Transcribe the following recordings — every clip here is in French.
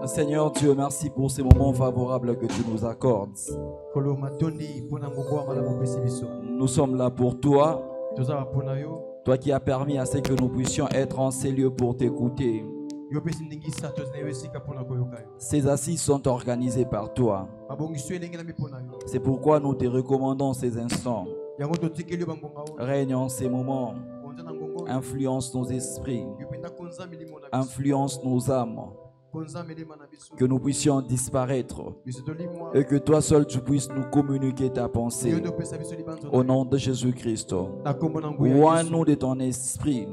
Seigneur Dieu, merci pour ces moments favorables que tu nous accordes. Nous sommes là pour toi. Toi qui as permis à ce que nous puissions être en ces lieux pour t'écouter. Ces assises sont organisées par toi. C'est pourquoi nous te recommandons ces instants. Règne en ces moments. Influence nos esprits. Influence nos âmes. Que nous puissions disparaître et que toi seul tu puisses nous communiquer ta pensée au nom de Jésus-Christ. Ouvre-nous de ton esprit,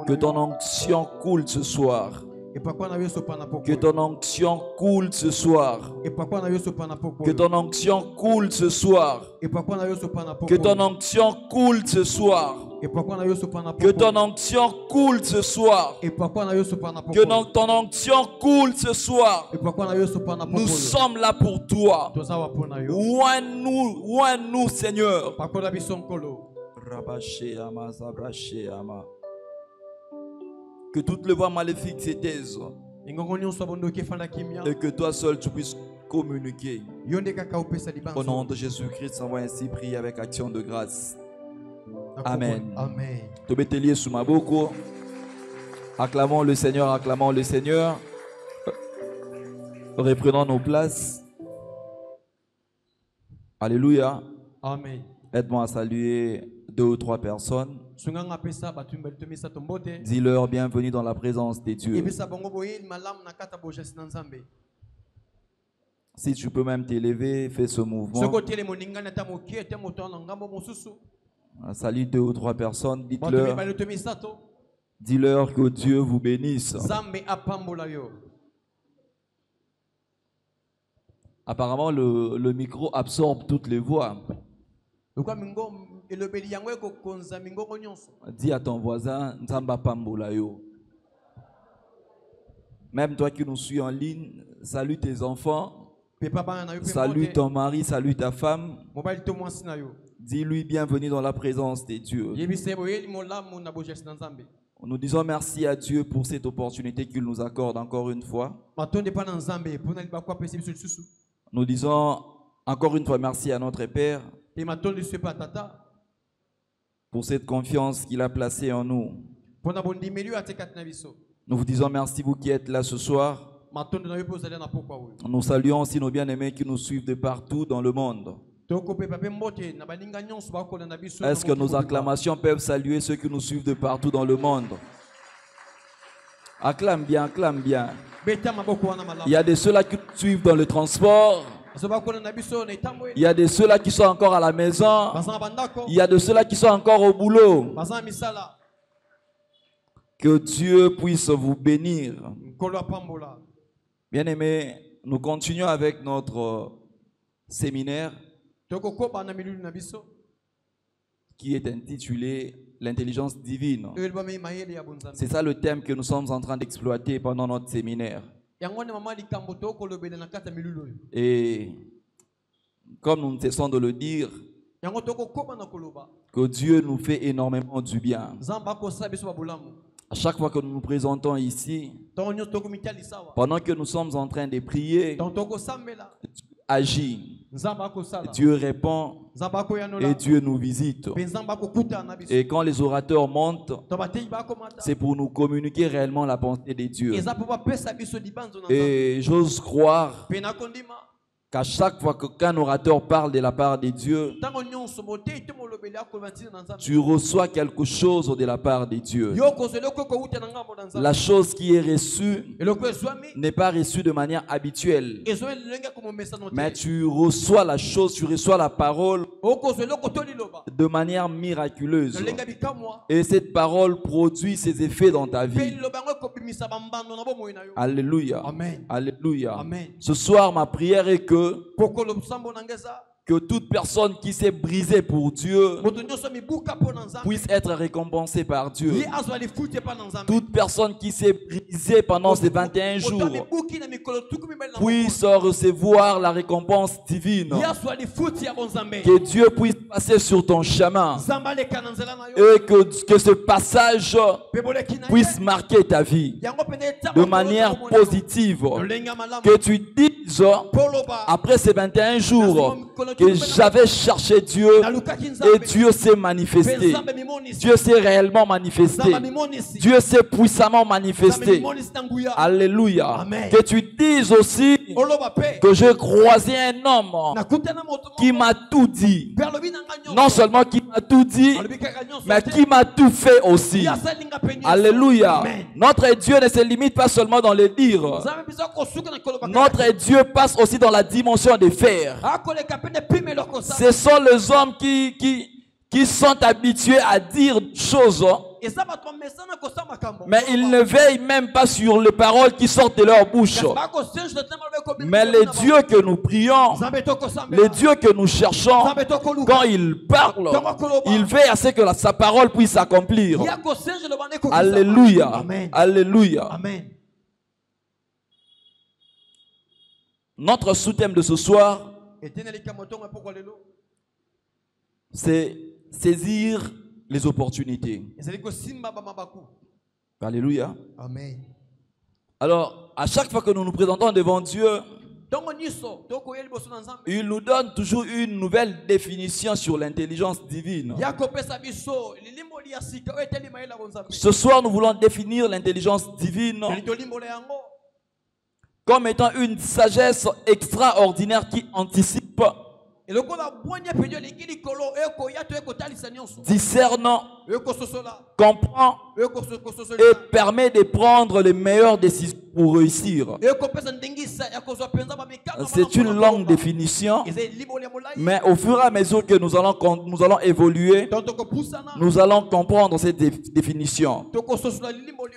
que ton onction coule ce soir. Que ton onction coule ce soir. Que ton onction coule ce soir. Que ton onction coule ce soir. Que ton onction coule ce soir. Que ton onction coule ce soir. Nous sommes là pour toi. Ouvre-nous, Seigneur. Que toutes les voix maléfiques se taisent. Et que toi seul tu puisses communiquer. Au nom de Jésus-Christ, on va ainsi prier avec action de grâce. Amen. Amen. Acclamons le Seigneur, acclamons le Seigneur. Reprenons nos places. Alléluia. Amen. Aide-moi à saluer 2 ou 3 personnes. Dis-leur bienvenue dans la présence de Dieu. Si tu peux même t'élever, fais ce mouvement. Salut 2 ou 3 personnes. Dis-leur que Dieu vous bénisse. Apparemment, le micro absorbe toutes les voix. Dis à ton voisin, Nzamba Pambola yo. Même toi qui nous suis en ligne, salue tes enfants, salue ton mari, salue ta femme. Dis-lui bienvenue dans la présence de Dieu. Nous disons merci à Dieu pour cette opportunité qu'il nous accorde encore une fois. Nous disons encore une fois merci à notre Père pour cette confiance qu'il a placée en nous. Nous vous disons merci, vous qui êtes là ce soir. Nous saluons aussi nos bien-aimés qui nous suivent de partout dans le monde. Est-ce que nos acclamations peuvent saluer ceux qui nous suivent de partout dans le monde? Acclame bien, acclame bien. Il y a de ceux-là qui suivent dans le transport. Il y a de ceux-là qui sont encore à la maison. Il y a de ceux-là qui sont encore au boulot. Que Dieu puisse vous bénir. Bien-aimés, nous continuons avec notre séminaire qui est intitulé l'intelligence divine. C'est ça le thème que nous sommes en train d'exploiter pendant notre séminaire. Et comme nous ne cessons de le dire, que Dieu nous fait énormément du bien. À chaque fois que nous nous présentons ici, pendant que nous sommes en train de prier, agit. Dieu répond et Dieu nous visite. Et quand les orateurs montent, c'est pour nous communiquer réellement la pensée de Dieu. Et j'ose croire qu'à chaque fois qu'un orateur parle de la part de Dieu, tu reçois quelque chose de la part de Dieu. La chose qui est reçue n'est pas reçue de manière habituelle, mais tu reçois la chose, tu reçois la parole de manière miraculeuse. Et cette parole produit ses effets dans ta vie. Alléluia. Amen. Alléluia. Amen. Ce soir, ma prière est que Que toute personne qui s'est brisée pour Dieu puisse être récompensée par Dieu. Toute personne qui s'est brisée pendant ces 21 jours puisse recevoir la récompense divine. Que Dieu puisse passer sur ton chemin et que ce passage puisse marquer ta vie de manière positive. Que tu dises après ces 21 jours que j'avais cherché Dieu et Dieu s'est manifesté. Dieu s'est réellement manifesté. Dieu s'est puissamment manifesté. Alléluia. Amen. Que tu dises aussi que j'ai croisé un homme qui m'a tout dit. Non seulement qui m'a tout dit, mais qui m'a tout fait aussi. Alléluia. Notre Dieu ne se limite pas seulement dans les dires. Notre Dieu passe aussi dans la dimension des faire. Ce sont les hommes qui sont habitués à dire des choses, mais ils ne veillent même pas sur les paroles qui sortent de leur bouche. Mais les dieux que nous prions, les dieux que nous cherchons, quand ils parlent, ils veillent à ce que sa parole puisse s'accomplir. Alléluia. Amen. Alléluia. Amen. Notre sous-thème de ce soir, c'est saisir les opportunités. Alléluia. Amen. Alors, à chaque fois que nous nous présentons devant Dieu, il nous donne toujours une nouvelle définition sur l'intelligence divine. Ce soir, nous voulons définir l'intelligence divine comme étant une sagesse extraordinaire qui anticipe, discerne, comprend et permet de prendre les meilleures décisions pour réussir. C'est une longue définition, mais au fur et à mesure que nous allons évoluer, nous allons comprendre cette définition.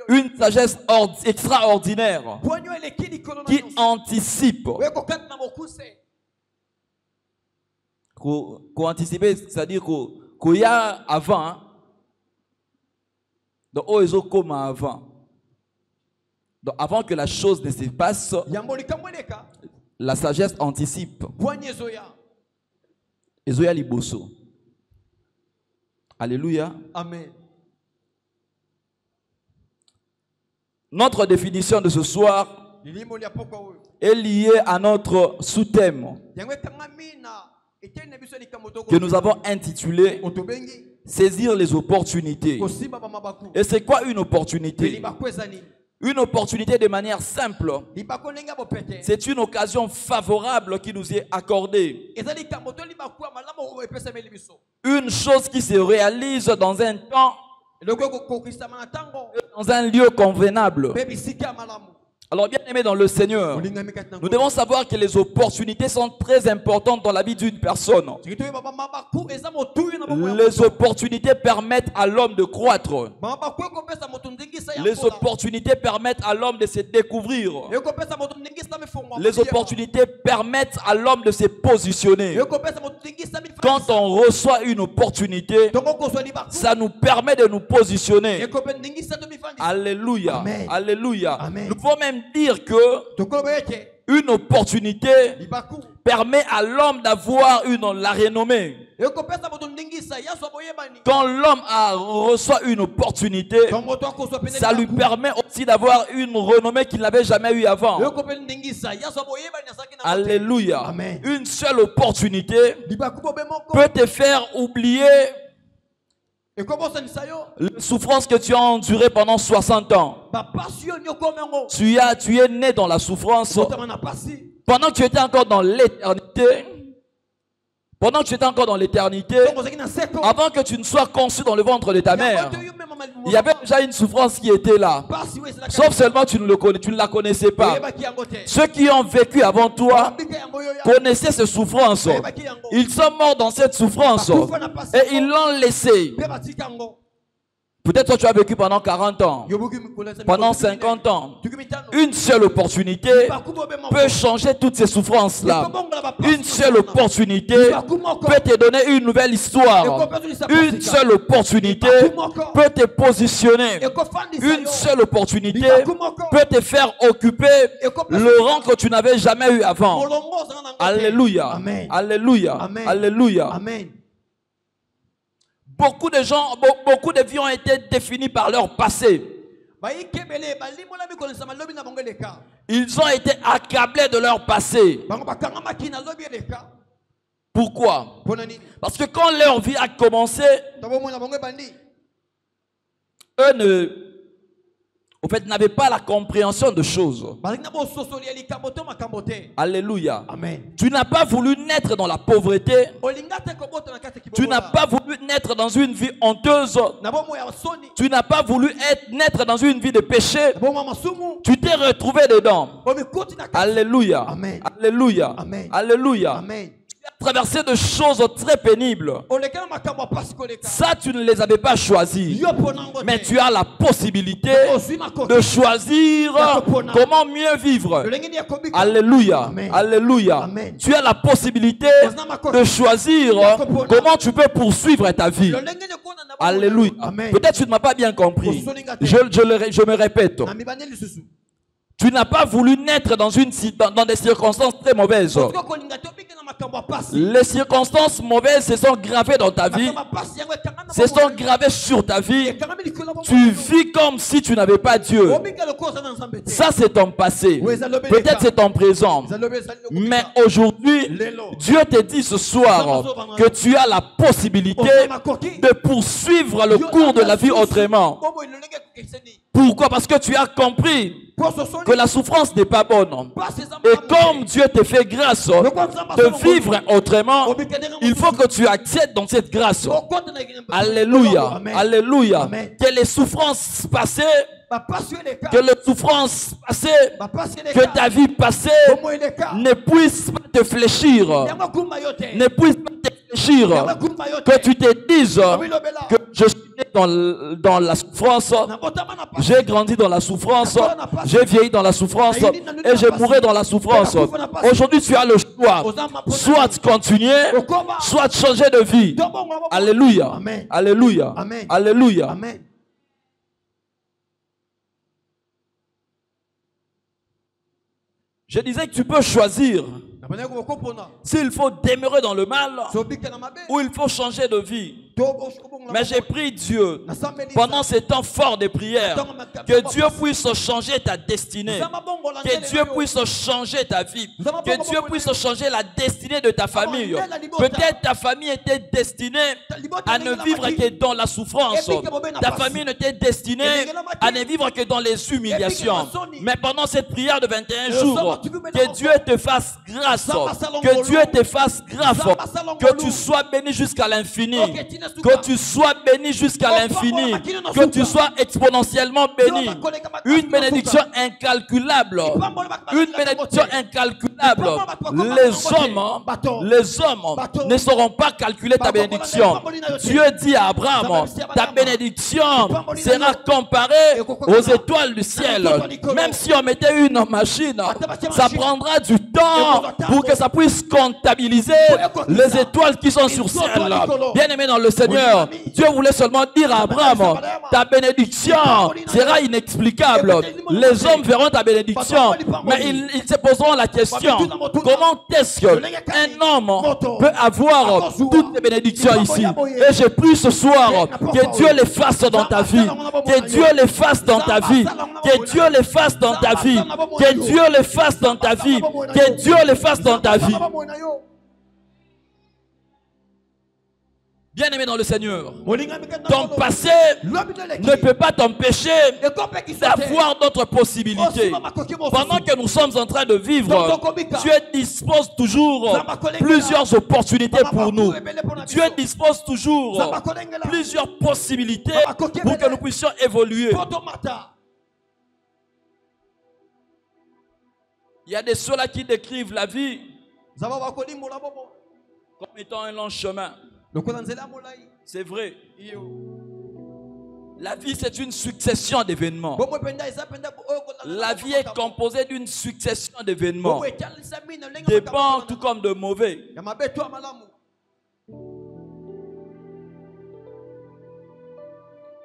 Une sagesse extraordinaire qui anticipe. Anticiper, c'est-à-dire qu'il y a avant, donc comme avant. Donc avant que la chose ne se passe, la sagesse anticipe. Ezoya liboso. Alléluia. Amen. Notre définition de ce soir est liée à notre sous-thème que nous avons intitulé saisir les opportunités. Et c'est quoi une opportunité? Une opportunité de manière simple. C'est une occasion favorable qui nous est accordée. Une chose qui se réalise dans un temps, dans un lieu convenable. Alors bien aimé dans le Seigneur, nous devons savoir que les opportunités sont très importantes dans la vie d'une personne. Les opportunités permettent à l'homme de croître. Les opportunités permettent à l'homme de se découvrir. Les opportunités permettent à l'homme de se positionner. Quand on reçoit une opportunité, ça nous permet de nous positionner. Alléluia. Amen. Alléluia. Amen. Nous pouvons même dire que une opportunité permet à l'homme d'avoir la renommée. Quand l'homme reçoit une opportunité, ça lui permet aussi d'avoir une renommée qu'il n'avait jamais eue avant. Alléluia. Amen. Une seule opportunité peut te faire oublier la souffrance que tu as endurée pendant 60 ans. Tu es né dans la souffrance. Pendant que tu étais encore dans l'éternité, avant que tu ne sois conçu dans le ventre de ta mère, il y avait déjà une souffrance qui était là. Sauf seulement tu ne la connaissais pas. Ceux qui ont vécu avant toi connaissaient ces souffrances. Ils sont morts dans cette souffrance et ils l'ont laissée. Peut-être toi tu as vécu pendant 40 ans, pendant 50 ans. Une seule opportunité peut changer toutes ces souffrances-là. Une seule opportunité peut te donner une nouvelle histoire. Une seule opportunité peut te positionner. Une seule opportunité peut te faire occuper le rang que tu n'avais jamais eu avant. Alléluia. Alléluia. Alléluia. Beaucoup de gens, beaucoup de vies ont été définies par leur passé. Ils ont été accablés de leur passé. Pourquoi? Parce que quand leur vie a commencé, eux n'avaient pas la compréhension de choses. Alléluia. Amen. Tu n'as pas voulu naître dans la pauvreté. Tu n'as pas voulu naître dans une vie honteuse. Tu n'as pas voulu naître dans une vie de péché. Tu t'es retrouvé dedans. Alléluia. Amen. Alléluia. Amen. Alléluia. Amen. Traverser de choses très pénibles. Ça, tu ne les avais pas choisis. Mais tu as la possibilité de choisir comment mieux vivre. Alléluia. Amen. Alléluia. Amen. Tu as la possibilité de choisir comment tu peux poursuivre ta vie. Alléluia. Peut-être tu ne m'as pas bien compris. Je me répète. Tu n'as pas voulu naître dans des circonstances très mauvaises. Les circonstances mauvaises se sont gravées dans ta vie. Se sont gravées sur ta vie. Tu vis comme si tu n'avais pas Dieu. Ça, c'est ton passé. Peut-être c'est ton présent. Mais aujourd'hui, Dieu te dit ce soir que tu as la possibilité de poursuivre le cours de la vie autrement. Pourquoi? Parce que tu as compris que la souffrance n'est pas bonne. Et comme Dieu te fait grâce de vivre autrement, il faut que tu accèdes dans cette grâce. Alléluia. Alléluia. Que les souffrances passées, que les souffrances passées, que ta vie passée ne puisse pas te fléchir. Ne puisse pas te fléchir. Que tu te dises que je suis né dans la souffrance, j'ai grandi dans la souffrance, j'ai vieilli dans la souffrance et je mourrai dans la souffrance. Aujourd'hui, tu as le choix. Soit continuer, soit changer de vie. Alléluia. Alléluia. Alléluia. Je disais que tu peux choisir s'il faut demeurer dans le mal ou il faut changer de vie. Mais j'ai prié Dieu pendant ces temps forts de prière que Dieu puisse changer ta destinée, que Dieu puisse changer ta vie, que Dieu puisse changer la destinée de ta famille. Peut-être ta famille était destinée à ne vivre que dans la souffrance. Ta famille n'était destinée à ne vivre que dans les humiliations. Mais pendant cette prière de 21 jours, que Dieu te fasse grâce, que Dieu te fasse grâce, que tu sois béni jusqu'à l'infini, que tu sois béni jusqu'à l'infini, que tu sois exponentiellement béni. Une bénédiction incalculable. Une bénédiction incalculable. Les hommes ne sauront pas calculer ta bénédiction. Dieu dit à Abraham, ta bénédiction sera comparée aux étoiles du ciel. Même si on mettait une machine, ça prendra du temps pour que ça puisse comptabiliser les étoiles qui sont sur ciel. Bien aimé dans le Seigneur, Dieu voulait seulement dire à Abraham, ta bénédiction sera inexplicable. Les hommes verront ta bénédiction, mais ils se poseront la question, comment est-ce qu'un homme peut avoir toutes les bénédictions ici? Et j'ai pris ce soir que Dieu les fasse dans ta vie, que Dieu les fasse dans ta vie, que Dieu les fasse dans ta vie, que Dieu les fasse dans ta vie, que Dieu les fasse dans ta vie. Bien-aimé dans le Seigneur, ton passé ne peut pas t'empêcher d'avoir d'autres possibilités. Pendant que nous sommes en train de vivre, Dieu dispose toujours plusieurs opportunités pour nous. Dieu dispose toujours plusieurs possibilités pour que nous puissions évoluer. Il y a des ceux-là qui décrivent la vie comme étant un long chemin. C'est vrai. La vie, c'est une succession d'événements. La vie est composée d'une succession d'événements. Des bons tout comme de mauvais.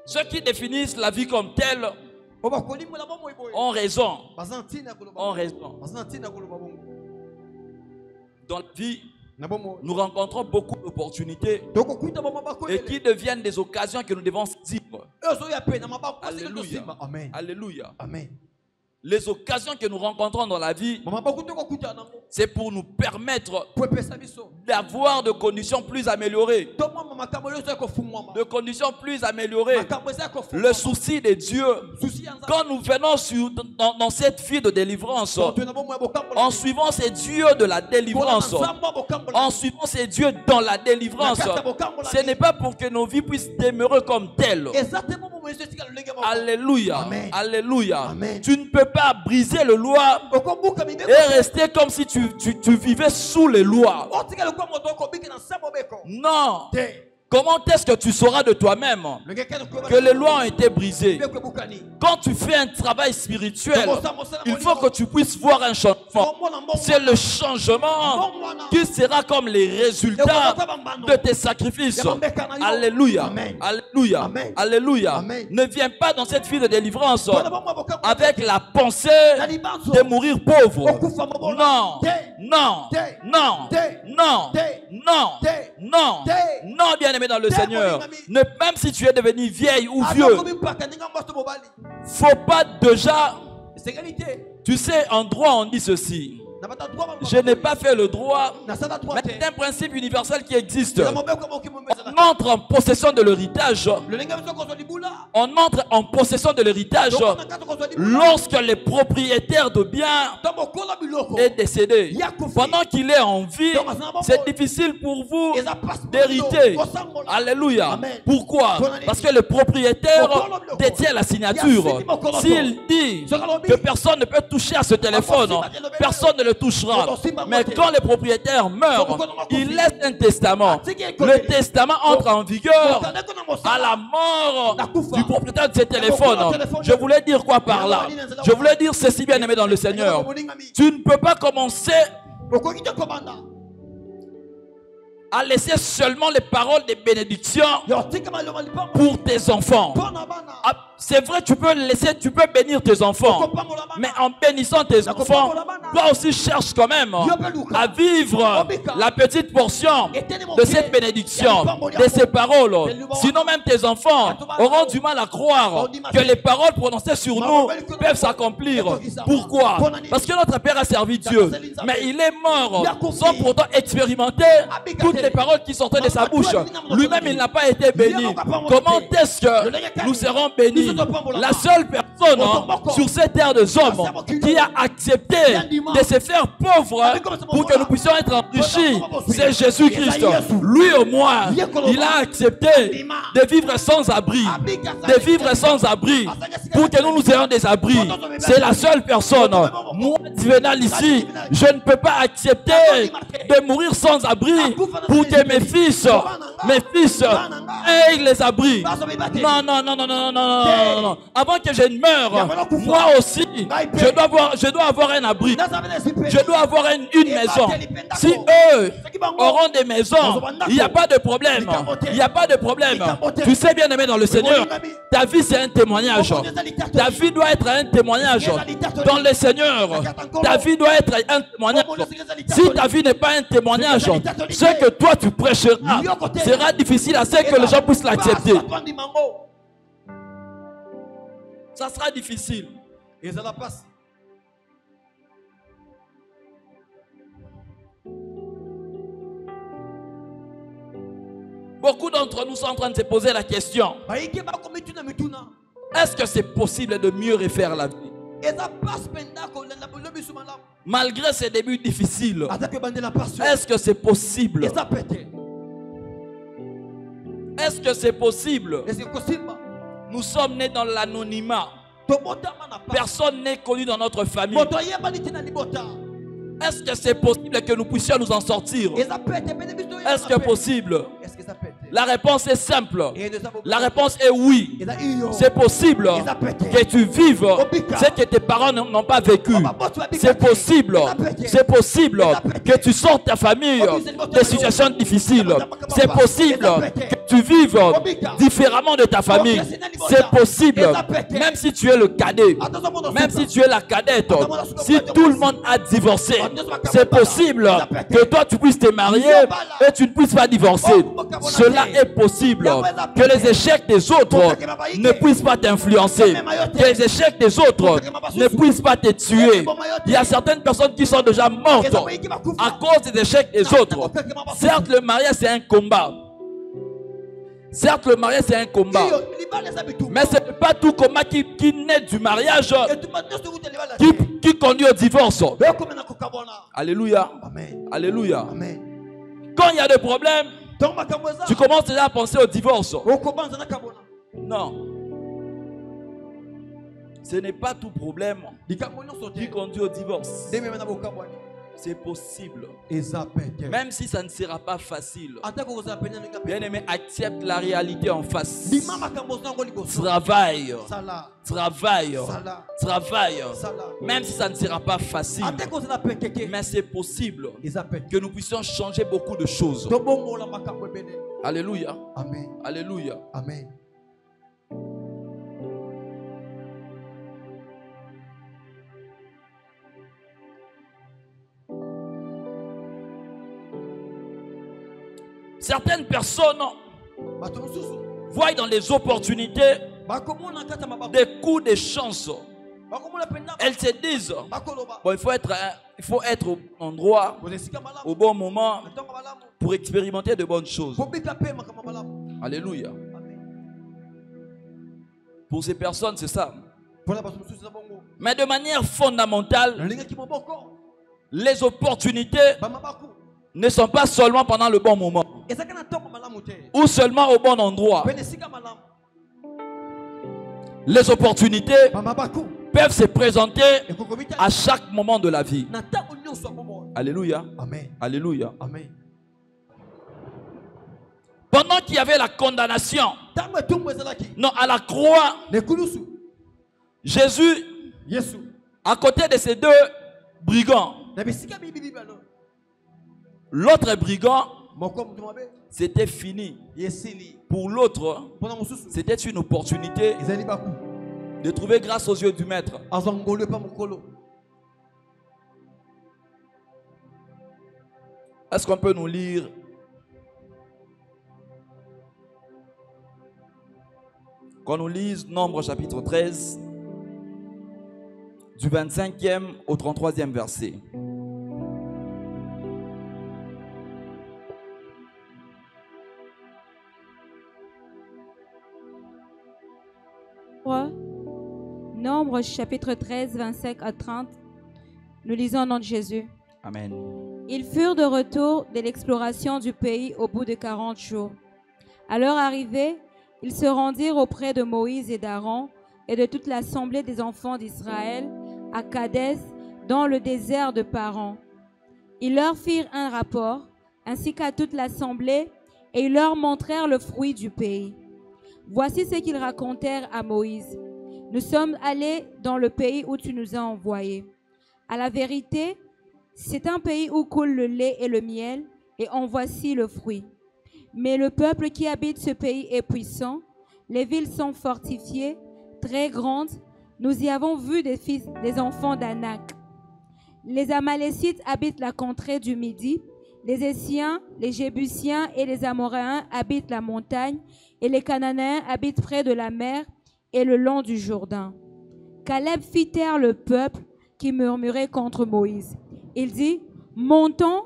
Ceux qui définissent la vie comme telle ont raison. Ont raison. Dans la vie, nous rencontrons beaucoup d'opportunités et qui deviennent des occasions que nous devons saisir. Alléluia. Amen. Alléluia. Amen. Les occasions que nous rencontrons dans la vie, c'est pour nous permettre d'avoir de conditions plus améliorées. De conditions plus améliorées. Le souci de Dieu, quand nous venons dans cette vie de délivrance, en suivant ces dieux de la délivrance, en suivant ces dieux dans la délivrance, ce n'est pas pour que nos vies puissent demeurer comme telles. Alléluia. Amen. Alléluia. Amen. Tu ne peux pas briser les lois et rester comme si tu vivais sous les lois. Non. Comment est-ce que tu sauras de toi-même que les lois ont été brisées? Quand tu fais un travail spirituel, il faut que tu puisses voir un changement. C'est le changement qui sera comme les résultats de tes sacrifices. Alléluia. Alléluia. Alléluia. Ne viens pas dans cette vie de délivrance avec la pensée de mourir pauvre. Non. Non. Non. Non. Non. Non. Non, bien aimé dans le Seigneur. Même si tu es devenu vieille ou vieux, faut pas déjà. Tu sais, en droit on dit ceci: je n'ai pas fait le droit, mais c'est un principe universel qui existe. On entre en possession de l'héritage. On entre en possession de l'héritage lorsque le propriétaire de biens est décédé. Pendant qu'il est en vie, c'est difficile pour vous d'hériter. Alléluia. Pourquoi? Parce que le propriétaire détient la signature. S'il dit que personne ne peut toucher à ce téléphone, personne ne le touchera. Mais quand le propriétaire meurt, il laisse un testament. Le testament entre en vigueur à la mort du propriétaire de ce téléphone. Je voulais dire quoi par là? Je voulais dire ceci, bien aimé dans le Seigneur. Tu ne peux pas commencer à laisser seulement les paroles de bénédiction pour tes enfants. C'est vrai, tu peux bénir tes enfants, mais en bénissant tes enfants, toi aussi cherche quand même à vivre la petite portion de cette bénédiction, de ces paroles. Sinon même tes enfants auront du mal à croire que les paroles prononcées sur nous peuvent s'accomplir. Pourquoi? Parce que notre Père a servi Dieu, mais il est mort sans pourtant expérimenter toutes les paroles qui sortaient de sa bouche. Lui-même, il n'a pas été béni. Comment est-ce que nous serons bénis? La seule personne sur cette terre des hommes qui a accepté de se faire pauvre pour que nous puissions être enrichis, c'est Jésus-Christ. Lui au moins, il a accepté de vivre sans abri, de vivre sans abri pour que nous ayons des abris. C'est la seule personne. Moi, Juvenal ici, je ne peux pas accepter de mourir sans abri pour que mes fils aient les abris. Non, non, non, non, non, non, non. Non. Avant que je ne meure, moi aussi, je dois avoir un abri. Je dois avoir une maison. Si eux auront des maisons, il n'y a pas de problème. Il n'y a pas de problème. Tu sais, bien aimé dans le Seigneur, ta vie c'est un témoignage. Ta vie doit être un témoignage dans le Seigneur. Ta vie doit être un témoignage. Si ta vie n'est pas un témoignage, ce que toi tu prêcheras sera difficile à ce que les gens puissent l'accepter. Ça sera difficile. Et ça la passe. Beaucoup d'entre nous sont en train de se poser la question: est-ce que c'est possible de mieux refaire la vie? Malgré ces débuts difficiles, est-ce que c'est possible? Est-ce que c'est possible? Nous sommes nés dans l'anonymat. Personne n'est connu dans notre famille. Est-ce que c'est possible que nous puissions nous en sortir? Est-ce que c'est possible? La réponse est simple. La réponse est oui. C'est possible que tu vives ce que tes parents n'ont pas vécu. C'est possible. C'est possible que tu sortes ta famille des situations difficiles. C'est possible que tu vives différemment de ta famille. C'est possible. Même si tu es le cadet, même si tu es la cadette, si tout le monde a divorcé, c'est possible que toi tu puisses te marier et tu ne puisses pas divorcer. Cela est possible. Que les échecs des autres ne puissent pas t'influencer. Que les échecs des autres ne puissent pas te tuer. Il y a certaines personnes qui sont déjà mortes à cause des échecs des autres. Certes, le mariage c'est un combat. Certes, le mariage c'est un combat. Mais ce n'est pas tout combat qui naît du mariage qui conduit au divorce. Alléluia. Alléluia. Quand il y a des problèmes, tu commences déjà à penser au divorce. Non. Ce n'est pas tout problème qui conduit au divorce. C'est possible. Même si ça ne sera pas facile. Bien-aimé, accepte la réalité en face. Travaille. Travaille. Travaille. Même si ça ne sera pas facile. Mais c'est possible que nous puissions changer beaucoup de choses. Alléluia. Amen. Alléluia. Amen. Certaines personnes voient dans les opportunités des coups de chance. Elles se disent, bon, il faut être au endroit, au bon moment pour expérimenter de bonnes choses. Alléluia. Pour ces personnes, c'est ça. Mais de manière fondamentale, les opportunités ne sont pas seulement pendant le bon moment ou seulement au bon endroit. Les opportunités peuvent se présenter à chaque moment de la vie. Alléluia. Amen. Alléluia. Amen. Pendant qu'il y avait la condamnation, non, à la croix, Jésus, à côté de ces deux brigands, l'autre brigand, c'était fini. Pour l'autre, c'était une opportunité de trouver grâce aux yeux du maître. Est-ce qu'on peut nous lire qu'on nous lise Nombre chapitre 13 du 25e au 33e verset. Nombre chapitre 13, 25 à 30. Nous lisons au nom de Jésus. Amen. Ils furent de retour de l'exploration du pays au bout de 40 jours. À leur arrivée, ils se rendirent auprès de Moïse et d'Aaron et de toute l'assemblée des enfants d'Israël à Kadès, dans le désert de Paran. Ils leur firent un rapport, ainsi qu'à toute l'assemblée, et ils leur montrèrent le fruit du pays. Voici ce qu'ils racontèrent à Moïse. Nous sommes allés dans le pays où tu nous as envoyés. À la vérité, c'est un pays où coule le lait et le miel, et en voici le fruit. Mais le peuple qui habite ce pays est puissant, les villes sont fortifiées, très grandes. Nous y avons vu des enfants d'Anak. Les Amalécites habitent la contrée du Midi, les Essiens, les Jébusiens et les Amoréens habitent la montagne, et les Cananéens habitent près de la mer et le long du Jourdain. Caleb fit taire le peuple qui murmurait contre Moïse. Il dit, « Montons,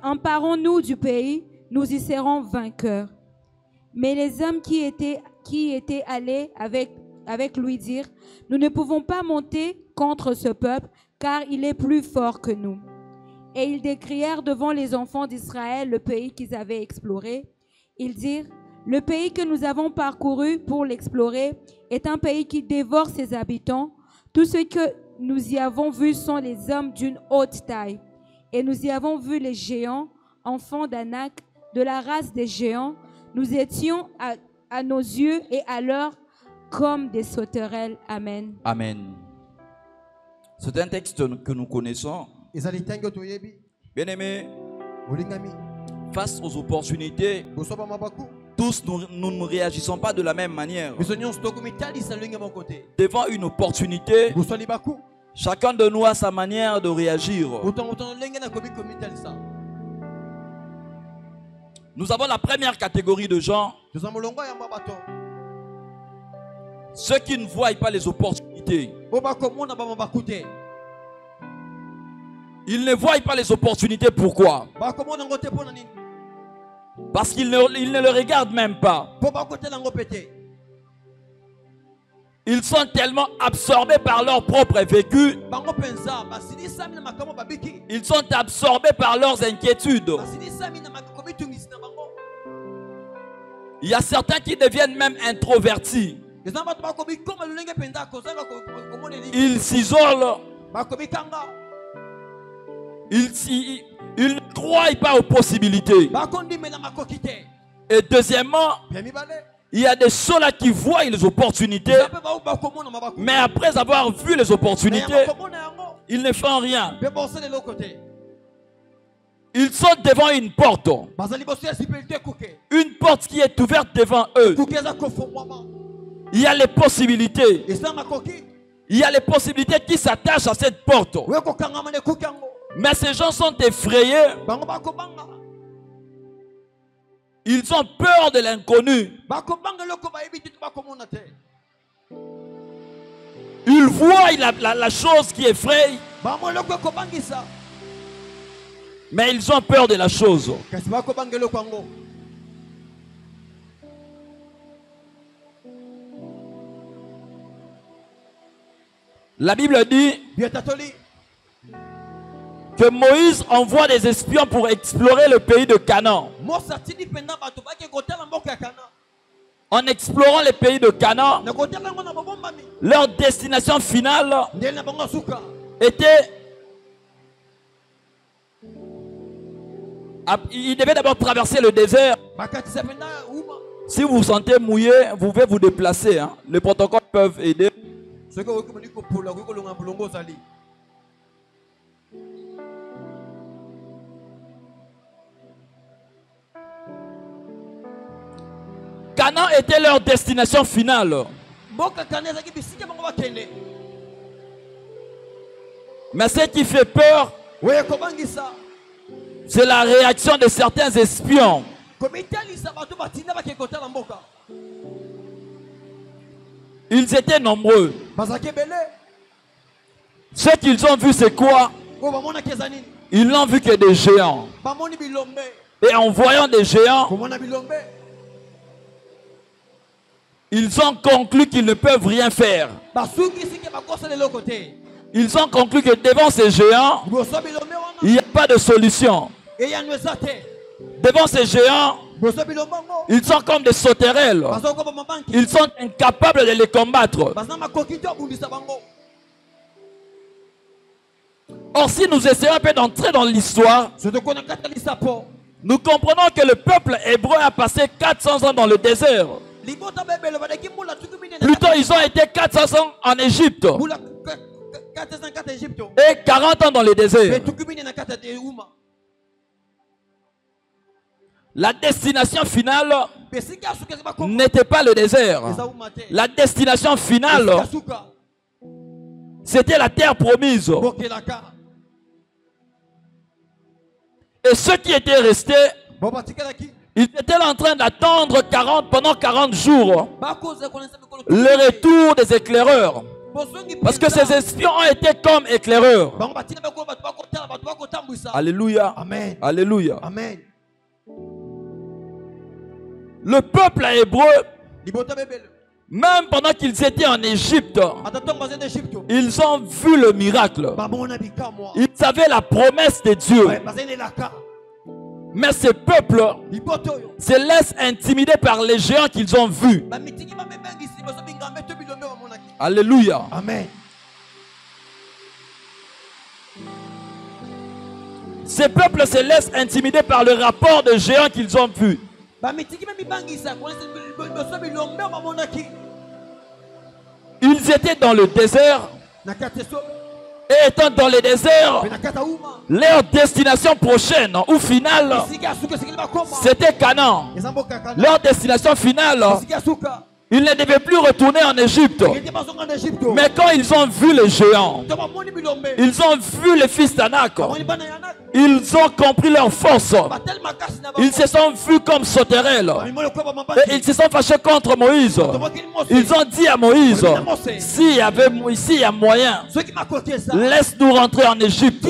emparons-nous du pays, nous y serons vainqueurs. » Mais les hommes qui étaient allés avec lui dirent, « Nous ne pouvons pas monter contre ce peuple, car il est plus fort que nous. » Et ils décrièrent devant les enfants d'Israël le pays qu'ils avaient exploré. Ils dirent, « Le pays que nous avons parcouru pour l'explorer est un pays qui dévore ses habitants. Tout ce que nous y avons vu sont les hommes d'une haute taille. et nous y avons vu les géants, enfants d'Anak, de la race des géants. Nous étions à nos yeux et à l'heure comme des sauterelles. Amen. Amen. C'est un texte que nous connaissons. Bien aimé, face aux opportunités, tous nous ne réagissons pas de la même manière. Devant une opportunité, chacun de nous a sa manière de réagir. Nous avons la première catégorie de gens, ceux qui ne voient pas les opportunités. Ils ne voient pas les opportunités. Pourquoi? Parce qu'ils ne le regardent même pas. Ils sont tellement absorbés par leur propre vécu. Ils sont absorbés par leurs inquiétudes. Il y a certains qui deviennent même introvertis. Ils s'isolent. Ils ne croient pas aux possibilités. Et deuxièmement, il y a des ceux-là qui voient les opportunités, mais après avoir vu les opportunités, ils ne font rien. Ils sont devant une porte. Une porte qui est ouverte devant eux. Il y a les possibilités. Il y a les possibilités qui s'attachent à cette porte. Mais ces gens sont effrayés. Ils ont peur de l'inconnu. Ils voient la chose qui effraie. Mais ils ont peur de la chose. La Bible dit que Moïse envoie des espions pour explorer le pays de Canaan. En explorant le pays de Canaan, leur destination finale était... Ils devaient d'abord traverser le désert. Si vous vous sentez mouillé, vous pouvez vous déplacer. Hein. Les protocoles peuvent aider. Canaan était leur destination finale. Mais ce qui fait peur, c'est la réaction de certains espions. Ils étaient nombreux. Ce qu'ils ont vu, c'est quoi? Ils n'ont vu que des géants. Et en voyant des géants, ils ont conclu qu'ils ne peuvent rien faire. Ils ont conclu que devant ces géants, il n'y a pas de solution. Devant ces géants, ils sont comme des sauterelles. Ils sont incapables de les combattre. Or, si nous essayons un peu d'entrer dans l'histoire, nous comprenons que le peuple hébreu a passé 400 ans dans le désert. Plutôt, ils ont été 400 ans en Égypte. Et 40 ans dans le désert. La destination finale n'était pas le désert. La destination finale, c'était la terre promise. Et ceux qui étaient restés, ils étaient en train d'attendre pendant 40 jours le retour des éclaireurs. Parce que ces espions ont été comme éclaireurs. Alléluia. Amen. Alléluia. Amen. Le peuple hébreu, même pendant qu'ils étaient en Égypte, ils ont vu le miracle. Ils avaient la promesse de Dieu. Mais ce peuple se laisse intimider par les géants qu'ils ont vus. Alléluia. Amen. Ces peuples se laissent intimider par le rapport de géants qu'ils ont vu. Ils étaient dans le désert. Et étant dans le désert, leur destination prochaine ou finale, c'était Canaan. Leur destination finale, ils ne devaient plus retourner en Égypte. Mais quand ils ont vu les géants, ils ont vu les fils d'Anak, ils ont compris leur force. Ils se sont vus comme sauterelles. Et ils se sont fâchés contre Moïse. Ils ont dit à Moïse, s'il y a moyen, laisse-nous rentrer en Égypte.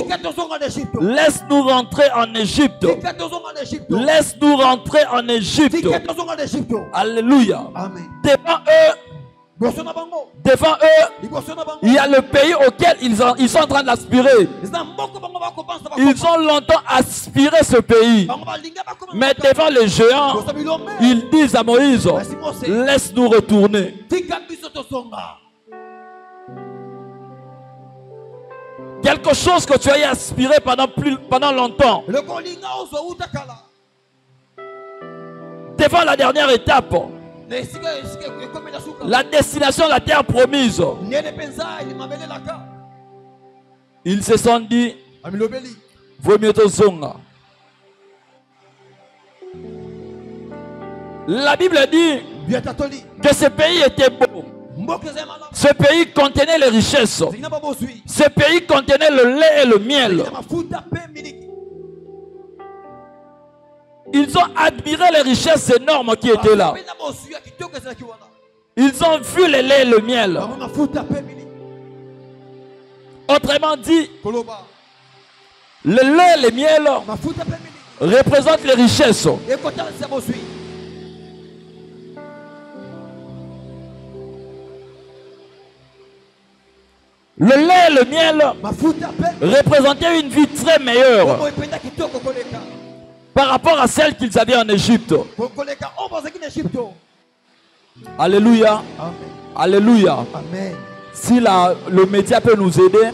Laisse-nous rentrer en Égypte. Laisse-nous rentrer en Égypte. Alléluia. Devant eux, il y a le pays auquel ils sont en train d'aspirer. Ils ont longtemps aspiré ce pays. Mais devant les géants, ils disent à Moïse, laisse-nous retourner. Quelque chose que tu as aspiré pendant longtemps. Devant la dernière étape, la destination de la terre promise, ils se sont dit, vaut mieux te zonga. La Bible dit que ce pays était beau. Ce pays contenait les richesses. Ce pays contenait le lait et le miel. Ils ont admiré les richesses énormes qui étaient là. Ils ont vu le lait et le miel. Autrement dit, le lait et le miel représentent les richesses. Le lait et le miel représentaient une vie très meilleure par rapport à celle qu'ils avaient en Égypte. Alléluia. Amen. Alléluia. Amen. Si le média peut nous aider.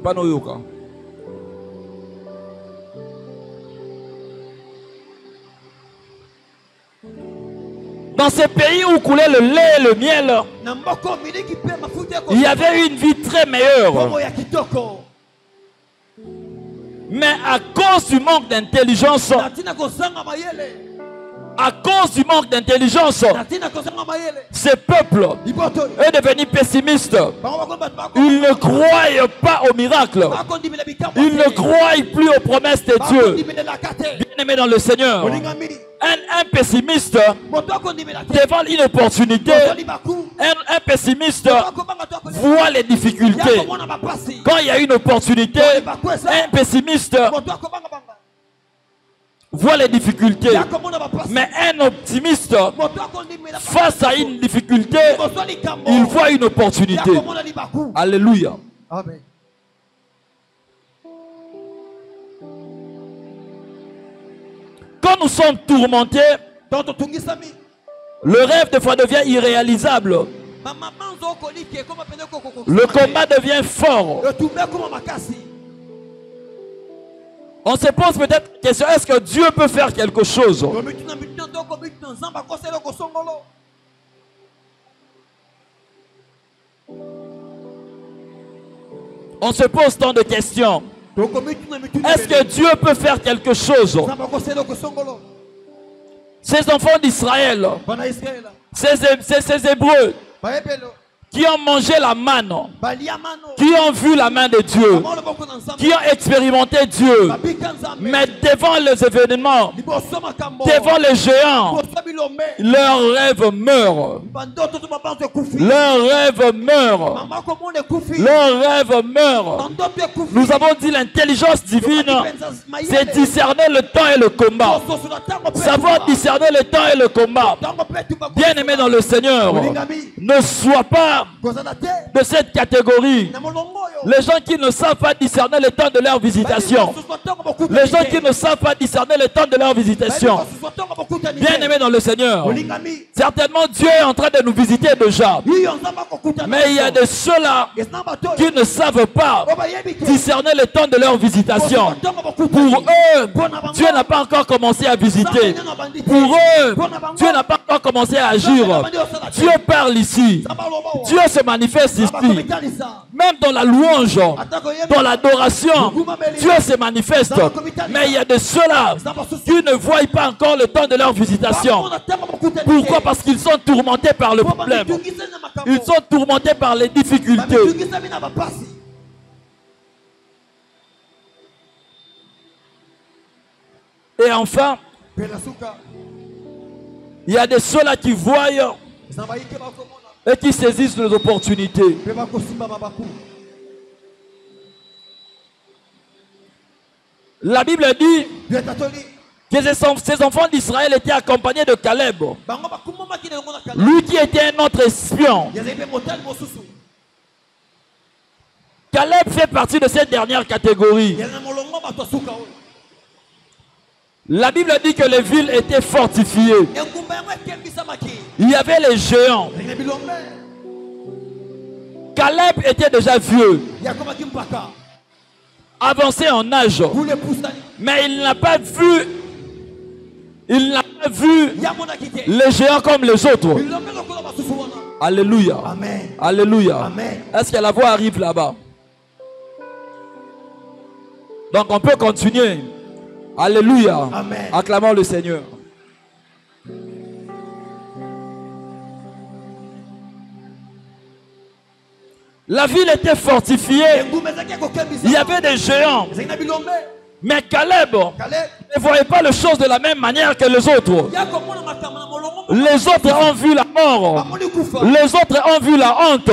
Pas nous yoka. Dans ces pays où coulait le lait et le miel, il y avait une vie très meilleure. Mais à cause du manque d'intelligence, ces peuples est devenu pessimiste. Ils ne croient pas au miracle. Ils ne croient plus aux promesses de Dieu. Bien-aimés dans le Seigneur, un pessimiste devant une opportunité, un pessimiste voit les difficultés. Quand il y a une opportunité, un pessimiste voit les difficultés. Mais un optimiste, face à une difficulté, il voit une opportunité. Alléluia. Amen. Quand nous sommes tourmentés, le rêve de fois devient irréalisable. Le combat devient fort. On se pose peut-être la question, est-ce que Dieu peut faire quelque chose? On se pose tant de questions. Est-ce que Dieu peut faire quelque chose? Ces enfants d'Israël, ces Hébreux, qui ont mangé la manne, qui ont vu la main de Dieu, qui ont expérimenté Dieu, mais devant les événements, devant les géants, leurs rêves meurent. Leurs rêves meurent. Leurs rêves meurent. Nous avons dit l'intelligence divine, c'est discerner le temps et le combat. Savoir discerner le temps et le combat. Bien-aimé dans le Seigneur, ne sois pas de cette catégorie. Les gens qui ne savent pas discerner le temps de leur visitation. Les gens qui ne savent pas discerner le temps de leur visitation. Bien-aimés dans le Seigneur, certainement Dieu est en train de nous visiter déjà. Mais il y a de ceux-là qui ne savent pas discerner le temps de leur visitation. Pour eux, Dieu n'a pas encore commencé à visiter. Pour eux, Dieu n'a pas encore commencé à agir. Dieu parle ici. Dieu se manifeste ici. Même dans la louange, dans l'adoration, Dieu se manifeste. Mais il y a de ceux-là qui ne voient pas encore le temps de leur visitation. Pourquoi? Parce qu'ils sont tourmentés par le problème. Ils sont tourmentés par les difficultés. Et enfin, il y a de ceux-là qui voient et qui saisissent les opportunités. La Bible dit que ces enfants d'Israël étaient accompagnés de Caleb, lui qui était un autre espion. Caleb fait partie de cette dernière catégorie. La Bible dit que les villes étaient fortifiées. Il y avait les géants. Caleb était déjà vieux, avancé en âge, mais il n'a pas vu les géants comme les autres. Alléluia. Amen. Alléluia. Est-ce que la voix arrive là-bas? Donc on peut continuer. Alléluia. Amen. Acclamons le Seigneur. La ville était fortifiée. Il y avait des géants. Mais Caleb ne voyait pas les choses de la même manière que les autres. Les autres ont vu la mort. Les autres ont vu la honte.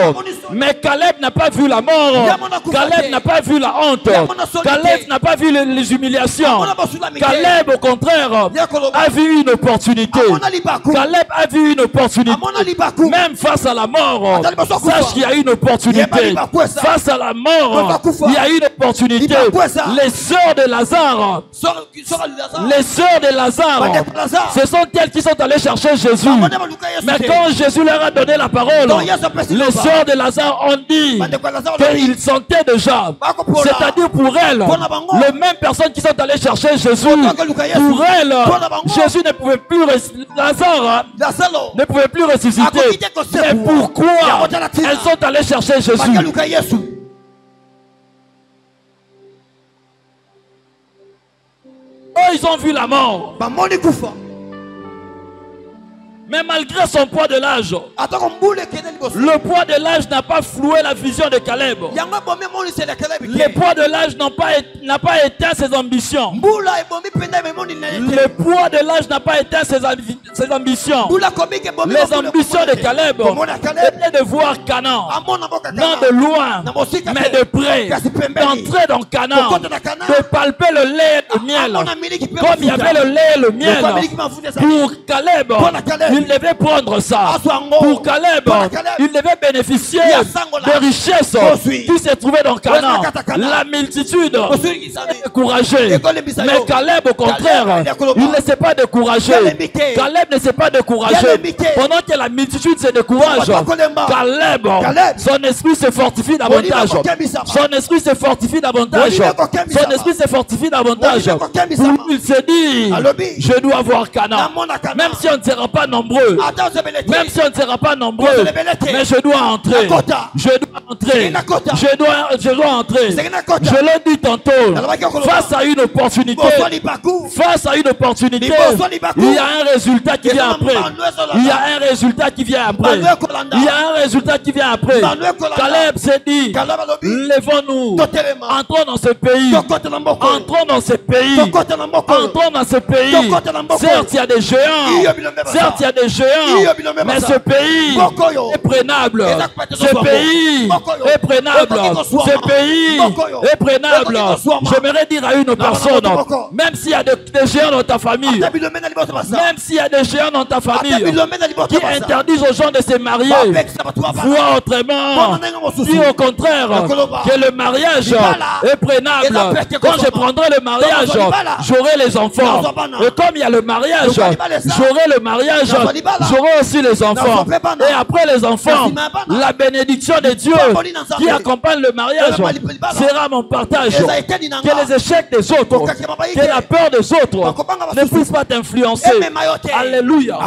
Mais Caleb n'a pas vu la mort. Caleb n'a pas vu la honte. Caleb n'a pas vu les humiliations. Caleb, au contraire, a vu une opportunité. Caleb a vu une opportunité. Même face à la mort, sache qu'il y a une opportunité. Face à la mort, il y a une opportunité. Les sœurs de Lazare, ce sont elles qui sont allées chercher Jésus. Mais quand Jésus leur a donné la parole, les sœurs de Lazare ont dit qu'ils sentaient déjà. C'est-à-dire pour elles, les mêmes personnes qui sont allées chercher Jésus, pour elles, Jésus ne pouvait plus, Lazare ne pouvait plus ressusciter. Mais pourquoi elles sont allées chercher Jésus? Eux, ils ont vu la mort. Mais malgré son poids de l'âge, le poids de l'âge n'a pas floué la vision de Caleb. Le poids de l'âge n'a pas éteint ses ambitions. Le poids de l'âge n'a pas éteint ses ambitions. Les ambitions de Caleb étaient de voir Canaan, non de loin, mais de près, d'entrer dans Canaan, de palper le lait et le miel. Comme il y avait le lait et le miel, pour Caleb, il devait prendre ça. Pour Caleb, il devait bénéficier des richesses qui se trouvaient dans Canaan. La multitude est découragée. Mais Caleb, au contraire, il ne s'est pas découragé. Caleb ne s'est pas découragé. Pendant que la multitude se décourage, Caleb, son esprit se fortifie davantage. Son esprit se fortifie davantage. Son esprit se fortifie davantage. Il se dit, je dois voir Canaan. Même si on ne sera pas nombreux. Même si on ne sera pas nombreux, mais je dois entrer. Je dois entrer. Je dois entrer. Je l'ai dit tantôt. Face à une opportunité, face à une opportunité, il y a un résultat qui vient après. Il y a un résultat qui vient après. Il y a un résultat qui vient après. Caleb s'est dit, lèvons-nous. Entrons dans ce pays. Entrons dans ce pays. Entrons dans ce pays. Certes, il y a des géants. Certes, il y a des géants, mais ce pays est prenable. Ce pays est prenable. Ce pays est prenable. J'aimerais dire à une personne, même s'il y a des géants dans ta famille, même s'il y a des géants dans ta famille qui interdisent aux gens de se marier, vois autrement, dis au contraire que le mariage est prenable. Quand je prendrai le mariage, j'aurai les enfants. Et comme il y a le mariage, j'aurai le mariage, j'aurai aussi les enfants. Et après les enfants, la bénédiction de Dieu qui accompagne le mariage sera mon partage. Que les échecs des autres, que la peur des autres ne puissent pas t'influencer. Alléluia.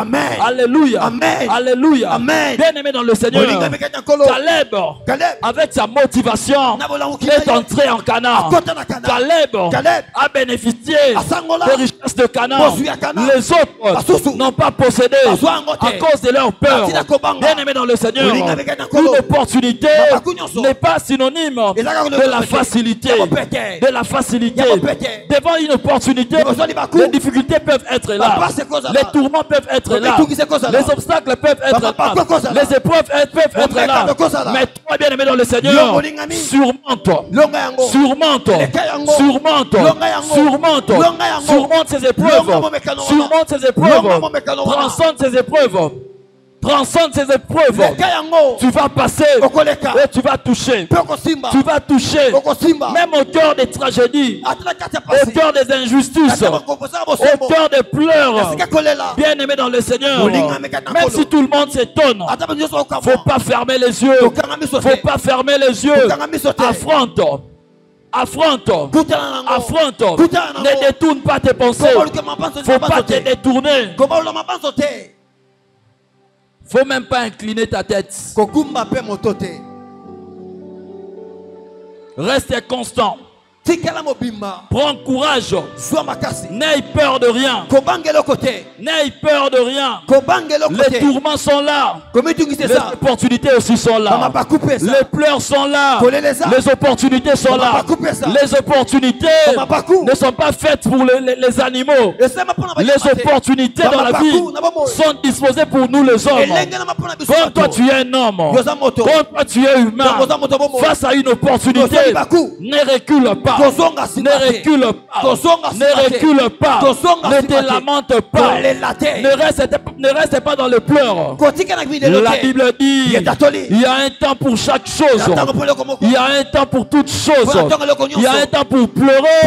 Alléluia. Alléluia. Bien aimé dans le Seigneur, Caleb, avec sa motivation, est entré en Canaan. Caleb a bénéficié des richesses de Canaan. Les autres n'ont pas possédé à cause de leur peur. Bien aimé dans le Seigneur, une opportunité n'est pas synonyme de la facilité. De la facilité. Devant une opportunité, les difficultés peuvent être là. Les tourments peuvent être là. Les obstacles peuvent être là. Les épreuves peuvent être là. Mais toi, bien aimé dans le Seigneur, surmonte. Surmonte. Surmonte. Surmonte. Surmonte ces épreuves. Surmonte ces épreuves. Transcende ces épreuves. Transcende ces épreuves. Tu vas passer et tu vas toucher. Tu vas toucher. Même au cœur des tragédies, au cœur des injustices, au cœur des pleurs. Bien aimé dans le Seigneur, même si tout le monde s'étonne, il ne faut pas fermer les yeux. Il ne faut pas fermer les yeux. Affronte. Affronte. Affronte. Ne détourne pas tes pensées. Il ne faut pas te détourner. Faut même pas incliner ta tête. Reste constant. Prends courage. N'aie peur de rien. N'aie peur de rien. Les tourments sont là. Les opportunités aussi sont là. Les pleurs sont là. Les opportunités sont là. Les opportunités ne sont pas faites pour les animaux. Les opportunités dans la vie sont disposées pour nous les hommes. Quand toi tu es un homme, quand toi tu es humain, face à une opportunité, ne recule pas. Ne recule pas. Ne recule pas. Ne te lamente pas. Ne reste pas dans le pleurs. La Bible dit il y a un temps pour chaque chose. Il y a un temps pour toute chose. Il y a un temps pour pleurer.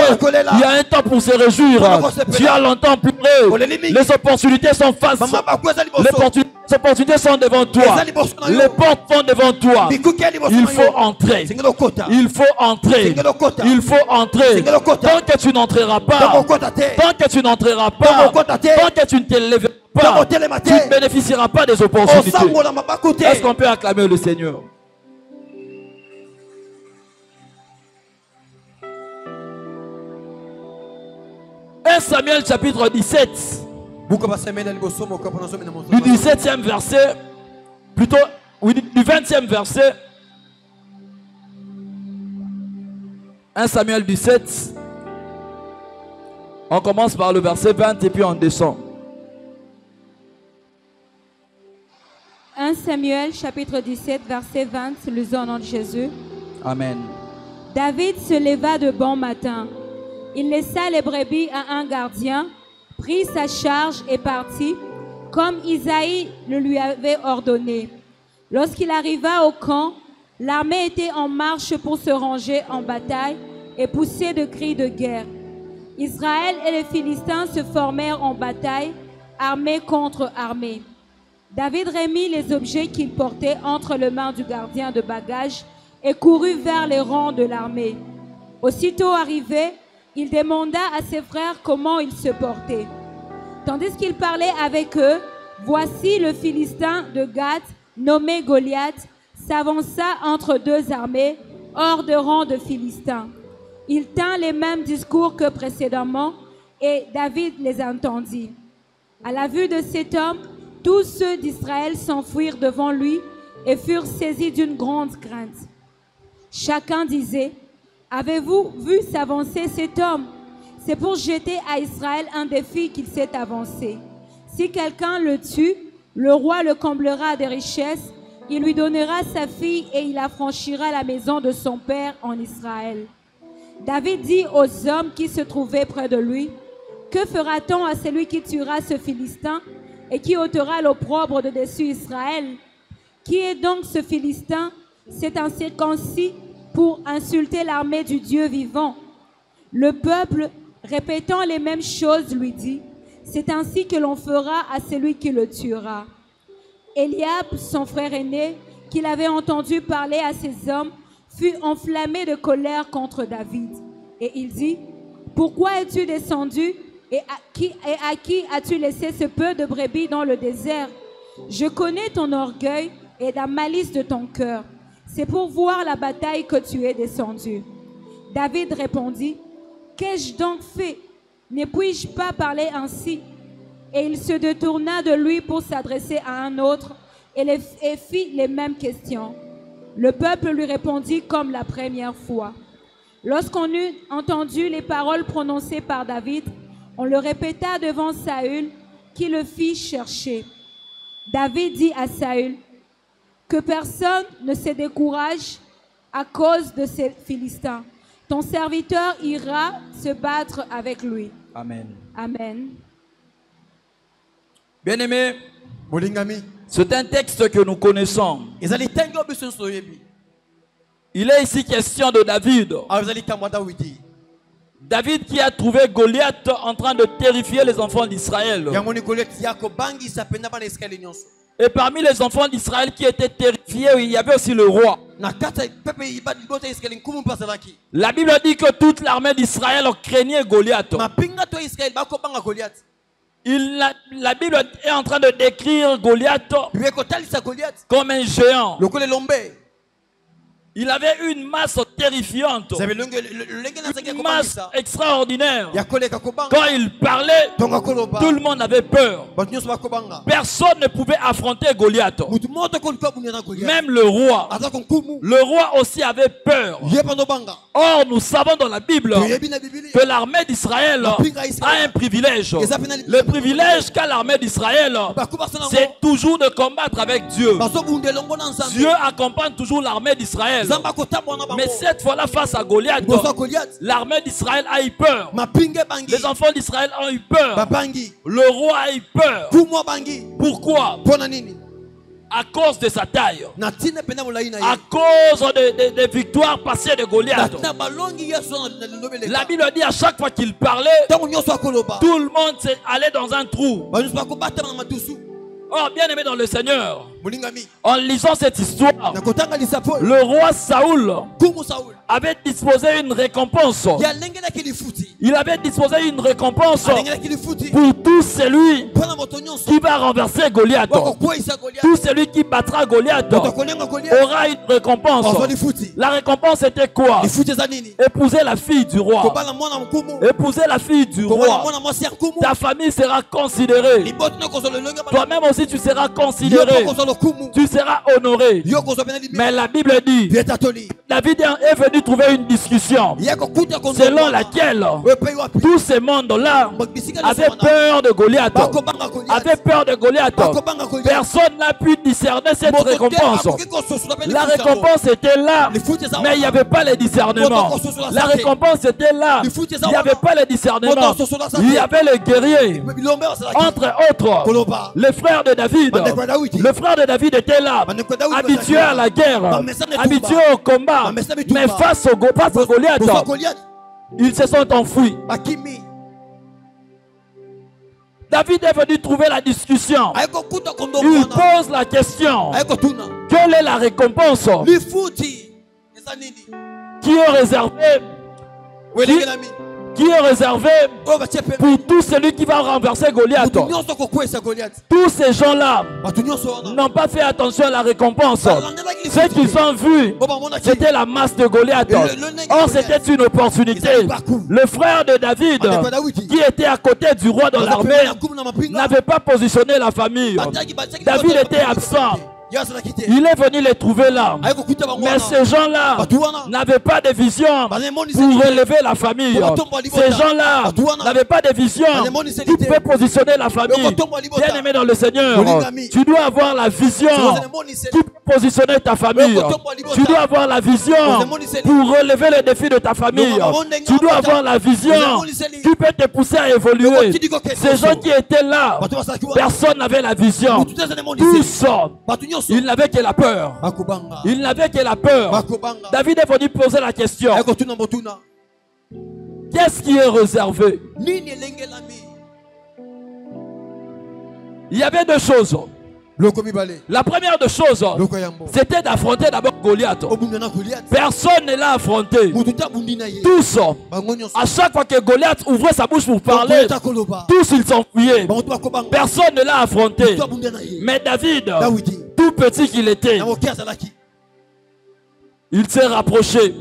Il y a un temps pour se réjouir. Tu as longtemps pleuré. Les opportunités sont face. Les opportunités sont devant toi. Les portes sont devant toi. Il faut entrer. Il faut entrer. Il faut entrer. Tant que tu n'entreras pas, tant que tu n'entreras pas, tant que tu ne t'élèveras pas, tu ne bénéficieras pas des opportunités. Est-ce qu'on peut acclamer le Seigneur? Samuel chapitre 17. Du 17e verset, plutôt, oui, du 20e verset. 1 Samuel 17. On commence par le verset 20 et puis on descend. 1 Samuel chapitre 17 verset 20, lisons au nom de Jésus. Amen. David se leva de bon matin. Il laissa les brebis à un gardien, prit sa charge et partit, comme Isaïe le lui avait ordonné. Lorsqu'il arriva au camp, l'armée était en marche pour se ranger en bataille et pousser de cris de guerre. Israël et les Philistins se formèrent en bataille, armée contre armée. David remit les objets qu'il portait entre les mains du gardien de bagages et courut vers les rangs de l'armée. Aussitôt arrivé, il demanda à ses frères comment ils se portaient. Tandis qu'il parlait avec eux, voici le Philistin de Gath, nommé Goliath, s'avança entre deux armées, hors de rang de Philistins. Il tint les mêmes discours que précédemment, et David les entendit. À la vue de cet homme, tous ceux d'Israël s'enfuirent devant lui et furent saisis d'une grande crainte. Chacun disait, « Avez-vous vu s'avancer cet homme? C'est pour jeter à Israël un défi qu'il s'est avancé. Si quelqu'un le tue, Le roi le comblera de richesses, il lui donnera sa fille et il affranchira la maison de son père en Israël. David dit aux hommes qui se trouvaient près de lui, « Que fera-t-on à celui qui tuera ce Philistin et qui ôtera l'opprobre de dessus Israël? Qui est donc ce Philistin, cet incirconcis, pour insulter l'armée du Dieu vivant? » Le peuple, répétant les mêmes choses, lui dit, « C'est ainsi que l'on fera à celui qui le tuera. » Eliab, son frère aîné, qui l'avait entendu parler à ces hommes, fut enflammé de colère contre David. Et il dit, « Pourquoi es-tu descendu et à qui as-tu laissé ce peu de brebis dans le désert? Je connais ton orgueil et la malice de ton cœur. C'est pour voir la bataille que tu es descendu. » David répondit, « Qu'ai-je donc fait? Ne puis-je pas parler ainsi? » Et il se détourna de lui pour s'adresser à un autre et fit les mêmes questions. Le peuple lui répondit comme la première fois. Lorsqu'on eut entendu les paroles prononcées par David, on le répéta devant Saül, qui le fit chercher. David dit à Saül, « Que personne ne se décourage à cause de ces Philistins. Ton serviteur ira se battre avec lui. » Amen. Amen. Bien-aimé, c'est un texte que nous connaissons. Il est ici question de David. David qui a trouvé Goliath en train de terrifier les enfants d'Israël. Et parmi les enfants d'Israël qui étaient terrifiés, il y avait aussi le roi. La Bible dit que toute l'armée d'Israël craignait Goliath. La Bible est en train de décrire Goliath comme un géant. Il avait une masse terrifiante, une masse extraordinaire. Quand il parlait, tout le monde avait peur. Personne ne pouvait affronter Goliath. Même le roi. Le roi aussi avait peur. Or, nous savons dans la Bible que l'armée d'Israël a un privilège. Le privilège qu'a l'armée d'Israël, c'est toujours de combattre avec Dieu. Dieu accompagne toujours l'armée d'Israël. Mais cette fois-là, face à Goliath, l'armée d'Israël a eu peur. Les enfants d'Israël ont eu peur. Le roi a eu peur. Pourquoi? À cause de sa taille. À cause des victoires passées de Goliath. La Bible dit à chaque fois qu'il parlait, tout le monde allait dans un trou. Oh, bien aimé dans le Seigneur, en lisant cette histoire, le roi Saoul avait disposé une récompense. Il avait disposé une récompense pour tout celui qui va renverser Goliath. Tout celui qui battra Goliath aura une récompense. La récompense était quoi? Épouser la fille du roi. Épouser la fille du roi. Ta famille sera considérée. Toi-même aussi tu seras considéré. Tu seras honoré. Mais la Bible dit, David est venu trouver une discussion selon laquelle tous ces mondes-là avaient peur de Goliath. Avaient peur de Goliath. Personne n'a pu discerner cette récompense. La récompense était là, mais il n'y avait pas le discernement. La récompense était là, il n'y avait pas le discernement. Il y avait les guerriers. Entre autres, les frères de David. Le frère de David était là, habitué à la guerre, habitué au combat, mais face à Goliath, ils se sont enfuis. David est venu trouver la discussion. Il pose la question: quelle est la récompense qui est réservée pour tout celui qui va renverser Goliath? Tous ces gens-là n'ont pas fait attention à la récompense. Ce qu'ils ont vu, c'était la masse de Goliath. Or, c'était une opportunité. Le frère de David, qui était à côté du roi dans l'armée, n'avait pas positionné la famille. David était absent. Il est venu les trouver là. Mais ces gens-là n'avaient pas de vision pour relever la famille. Ces gens-là n'avaient pas de vision qui pouvait positionner la famille. Bien aimé dans le Seigneur, tu dois avoir la vision qui peut positionner ta famille. Tu dois avoir la vision pour relever les défis de ta famille. Tu dois avoir la vision qui peut te pousser à évoluer. Ces gens qui étaient là, personne n'avait la vision. Tous, ils n'avaient que la peur. Ils n'avaient que la peur. David est venu poser la question. Qu'est-ce qui est réservé? Il y avait deux choses. La première des choses, c'était d'affronter d'abord Goliath. Personne ne l'a affronté. Tous, à chaque fois que Goliath ouvrait sa bouche pour parler, tous ils s'enfuyaient. Personne ne l'a affronté. Mais David, tout petit qu'il était, il s'est rapproché.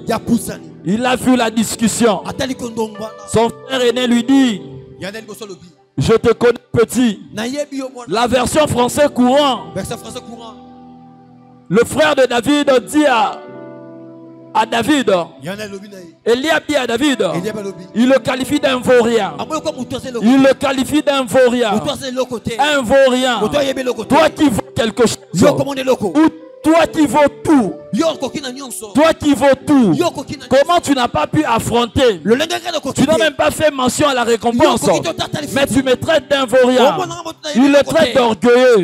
Il a vu la discussion. Son frère aîné lui dit: je te connais petit. La version français courant. Le frère de David dit à David, Eliab dit à David, il le qualifie d'un vaurien. Il le qualifie d'un vaurien. Un vaurien. Toi qui vaux quelque chose. Ou toi qui vaux tout. Toi qui vaux tout. Comment tu n'as pas pu affronter? Tu n'as même pas fait mention à la récompense. Mais tu me traites d'un vaurien. Il le traite d'orgueilleux.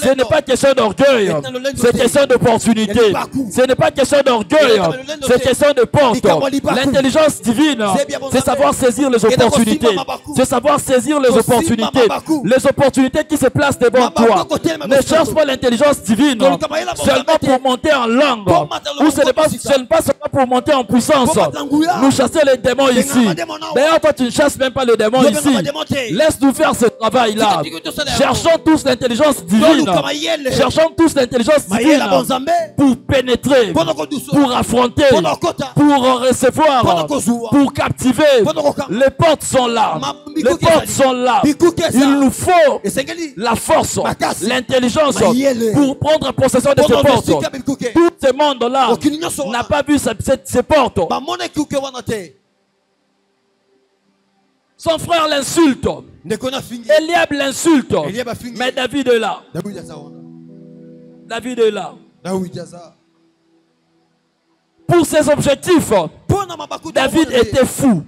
Ce n'est pas question d'orgueil. C'est question d'opportunité. Ce n'est pas question d'orgueil. C'est question de porte. L'intelligence divine, c'est savoir saisir les opportunités. C'est savoir saisir les opportunités. Les opportunités qui se placent devant toi. Ne cherche pas l'intelligence divine seulement pour monter en langue. Ou ce n'est pas seulement pour monter en puissance. Nous chasser les démons ici. D'ailleurs, toi, tu ne chasses même pas les démons ici. Laisse-nous faire ce travail-là. Cherchons tous l'intelligence divine. Cherchons tous l'intelligence divine pour pénétrer, pour affronter, pour recevoir, pour captiver. Les portes sont là. Les portes sont là. Il nous faut la force, l'intelligence pour prendre possession de ces portes. Tout ce monde-là n'a pas vu ces portes. Son frère l'insulte. Eliab l'insulte. Mais David est là. David est là. Pour ses objectifs, David était fou.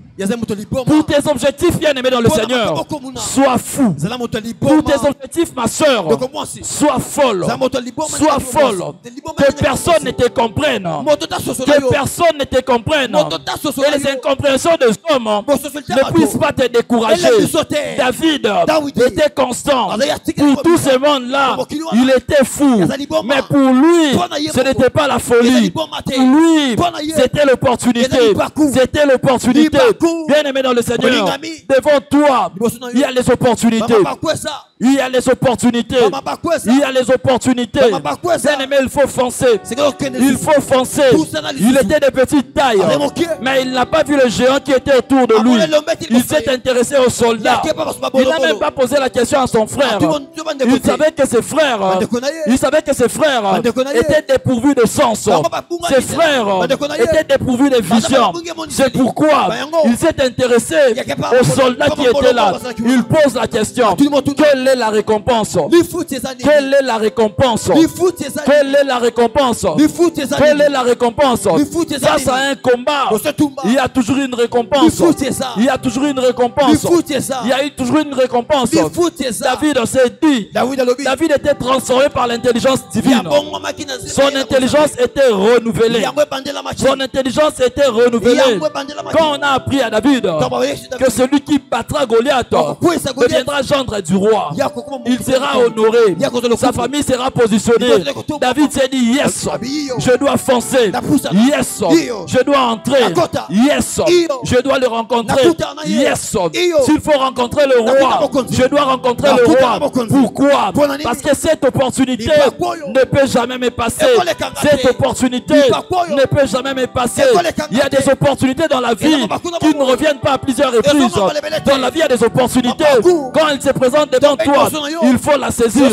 Pour tes objectifs, bien aimé dans le Seigneur, sois fou. Pour tes objectifs, ma soeur, sois folle. Sois folle. Que personne ne te comprenne. Que personne ne te comprenne. Et les incompréhensions des hommes ne puissent pas te décourager. David était constant. Pour tous ces mondes-là, il était fou. Mais pour lui, ce n'était pas la folie. Pour lui, c'était l'opportunité. C'était l'opportunité. Bien aimé dans le Seigneur, devant toi, il y a les opportunités. Il y a les opportunités. Il y a les opportunités. Bien aimé, il faut foncer. Il faut foncer. Il était de petite taille, mais il n'a pas vu le géant qui était autour de lui. Il s'est intéressé aux soldats. Il n'a même pas posé la question à son frère. Il savait que ses frères, étaient dépourvus de sens. Ses frères étaient dépourvus de vision. C'est pourquoi il s'est intéressé aux soldats qui étaient là. Il pose la question: quelle est la récompense? Quelle est la récompense? Quelle est la récompense? Quelle est la récompense? Face à un combat, il y a toujours une récompense. Il y a toujours une récompense. Il y a eu toujours une récompense. David s'est dit, David était transformé par l'intelligence divine. Son intelligence était renouvelée. Son intelligence était renouvelée. Quand on a appris à David que celui qui battra Goliath deviendra gendre du roi, il sera honoré, sa famille sera positionnée. David s'est dit: yes, je dois foncer. Yes, je dois entrer. Yes, je dois le rencontrer. Yes, s'il faut rencontrer le roi, je dois rencontrer le roi. Pourquoi? Parce que cette opportunité ne peut jamais me passer. Cette opportunité ne peut jamais me passer. Il y a des opportunités dans la vie qui Qu'il ne revienne pas à plusieurs reprises. Dans la vie, il y a des opportunités. Quand il se présente devant toi, il faut la saisir.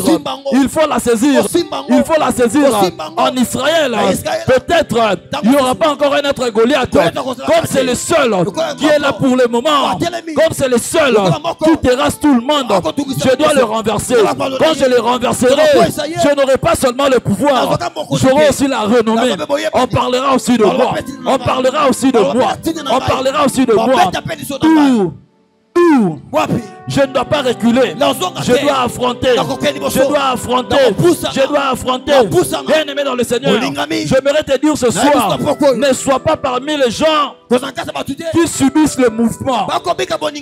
Il faut la saisir. Il faut la saisir. En Israël, peut-être il n'y aura pas encore un autre Goliath. Comme c'est le seul qui est là pour le moment, comme c'est le seul qui terrasse tout le monde, je dois le renverser. Quand je le renverserai, je n'aurai pas seulement le pouvoir, j'aurai aussi la renommée. On parlera aussi de moi. On parlera aussi de moi. On parlera aussi de moi. Tout. Je ne dois pas reculer. Je dois affronter. Je dois affronter. Je dois affronter. Bien-aimé dans le Seigneur, j'aimerais te dire ce soir, ne sois pas parmi les gens qui subissent le mouvement.